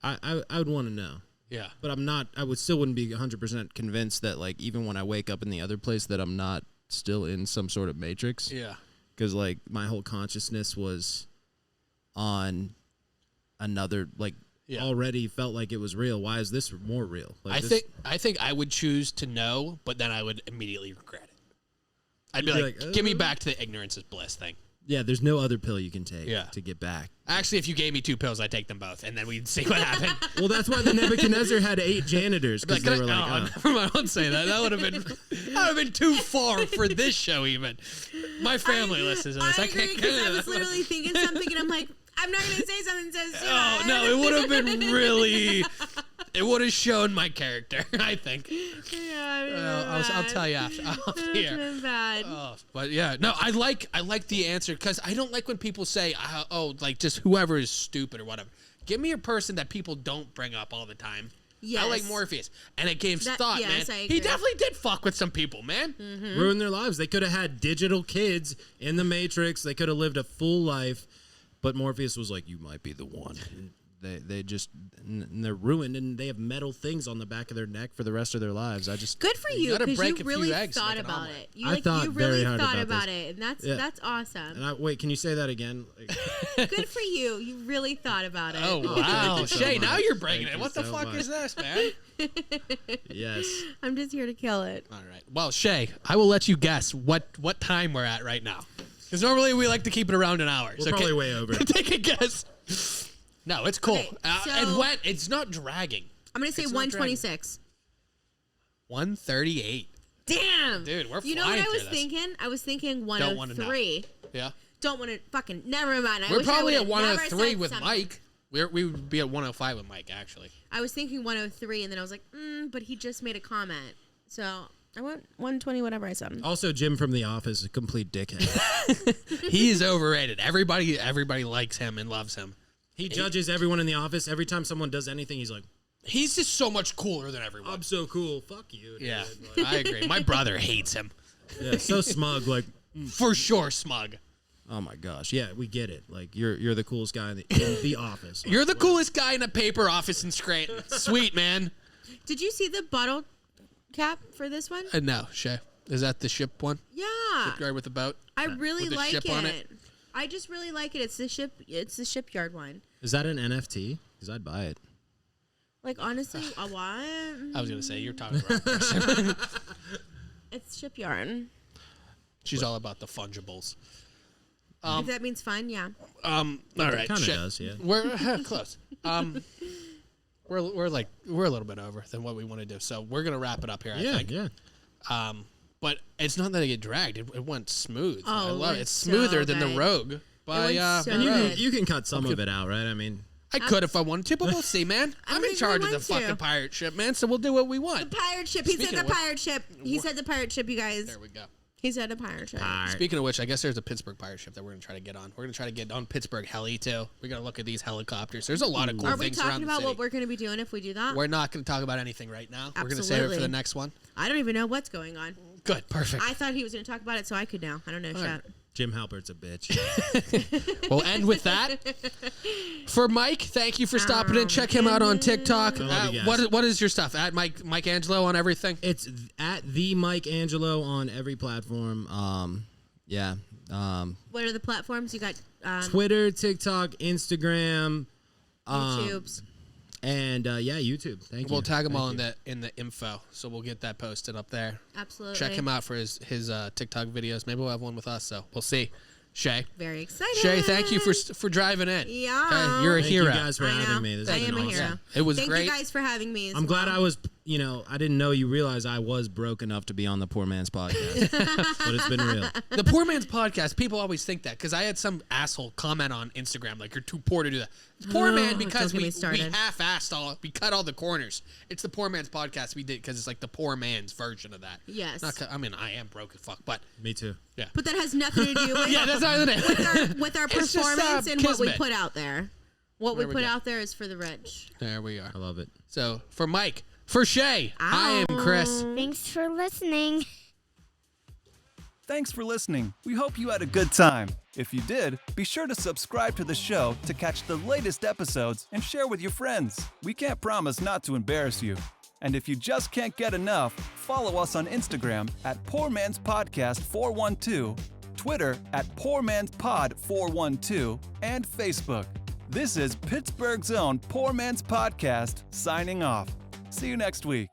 I would want to know. Yeah. But I'm not, still wouldn't be 100% convinced that, like, even when I wake up in the other place, that I'm not still in some sort of matrix. Yeah. Because, like, my whole consciousness was on another, like, already felt like it was real. Why is this more real? Like, I think I would choose to know, but then I would immediately regret it. I'd be like, give me back to the ignorance is bliss thing. Yeah, there's no other pill you can take to get back. Actually, if you gave me 2 pills, I'd take them both, and then we'd see what happened. Well, that's why the Nebuchadnezzar had 8 janitors, because they were like, never mind, I won't say that. That would have been too far for this show, even. My family listens to this. I can't because I was literally thinking something, and I'm like, I'm not going to say something so soon. Oh, no, it would have been really... It would have shown my character, I think. Yeah, I'll tell you after. Here. Been bad. But yeah, no, I like the answer because I don't like when people say, like just whoever is stupid or whatever. Give me a person that people don't bring up all the time. Yes. I like Morpheus. And it gave thought, man. He definitely did fuck with some people, man. Mm-hmm. Ruin their lives. They could have had digital kids in the Matrix. They could have lived a full life. But Morpheus was like, you might be the one. They just, and they're ruined, and they have metal things on the back of their neck for the rest of their lives. Good for you, because you really thought about it. You really thought about it, and that's awesome. And wait, can you say that again? Good for you. You really thought about it. Oh, wow. Shay, now you're breaking it. What the fuck is this, man? Yes. I'm just here to kill it. All right. Well, Shay, I will let you guess what time we're at right now. Because normally we like to keep it around an hour. We're probably way over. Take a guess. No, it's cool. Okay, it's not dragging. I'm going to say 126. 138. Damn. Dude, we're flying. You know what I was thinking? I was thinking 103. Yeah. Don't want to fucking, never mind. We're probably at 103 with Mike. We would be at 105 with Mike, actually. I was thinking 103, and then I was like, but he just made a comment. So I went 120, whatever I said. Also, Jim from The Office, a complete dickhead. He's overrated. Everybody likes him and loves him. He judges everyone in the office. Every time someone does anything, he's like, he's just so much cooler than everyone. I'm so cool. Fuck you. Dude. Yeah, I agree. My brother hates him. Yeah, so smug. Like, for sure, smug. Oh my gosh. Yeah, we get it. Like, you're the coolest guy in the office. Like, you're the coolest guy in a paper office in Scranton. Sweet, man. Did you see the bottle cap for this one? No, Shay. Is that the ship one? Yeah. Shipyard with the boat? I really like it. On it. I just really like it. It's the shipyard one. Is that an NFT? Because I'd buy it. Like, honestly, I want. I was going to say, you're talking about It's shipyard. She's all about the fungibles. If that means fun, yeah. All right. It kind of does, yeah. We're close. We're a little bit over than what we want to do, so we're gonna wrap it up here. I think. Yeah. But it's not that it get dragged. It went smooth. Oh, I love it. It's smoother than the Rogue. And you can cut some of it out, right? I mean, I could if I wanted to, but we'll see, man. I'm in charge of the fucking pirate ship, man. So we'll do what we want. The pirate ship. He said the pirate ship. He said the pirate ship, you guys. There we go. He said a pirate ship. Speaking of which, I guess there's a Pittsburgh pirate ship that we're going to try to get on. We're going to try to get on Pittsburgh heli, too. We're going to look at these helicopters. There's a lot of cool things around the city. Are we talking about what we're going to be doing if we do that? We're not going to talk about anything right now. Absolutely. We're going to save it for the next one. I don't even know what's going on. Good. Perfect. I thought he was going to talk about it, so I could now. I don't know. Shut. Jim Halpert's a bitch. We'll end with that. For Mike, thank you for stopping in. Check him out on TikTok. What is your stuff? At Mike Angelo on everything? It's at the Mike Angelo on every platform. Yeah. What are the platforms? You got Twitter, TikTok, Instagram, YouTube's. And YouTube. Thank you. We'll tag them all in the info, so we'll get that posted up there. Absolutely. Check him out for his TikTok videos. Maybe we'll have one with us. So we'll see. Shay. Very excited. Shay, thank you for driving in. Yeah. Okay, you're a hero. Thank you guys for having me. I am a hero. It was great. Thank you guys for having me. I'm glad I was. I didn't know you realized I was broke enough to be on the Poor Man's Podcast, but it's been real. The Poor Man's Podcast. People always think that because I had some asshole comment on Instagram like you're too poor to do that. It's Poor Man because we half-assed we cut all the corners. It's the Poor Man's Podcast we did because it's like the poor man's version of that. Yes. I am broke as fuck, but me too. Yeah. But that has nothing to do with that's not it. with our performance and what we put out there. What we put go. out there is for the rich. There we are. I love it. So for Mike, for Shay, I am Chris. Thanks for listening. Thanks for listening. We hope you had a good time. If you did, be sure to subscribe to the show to catch the latest episodes and share with your friends. We can't promise not to embarrass you. And if you just can't get enough, follow us on Instagram at Poor Man's Podcast 412, Twitter at Poor Man's Pod 412, and Facebook. This is Pittsburgh's own Poor Man's Podcast signing off. See you next week.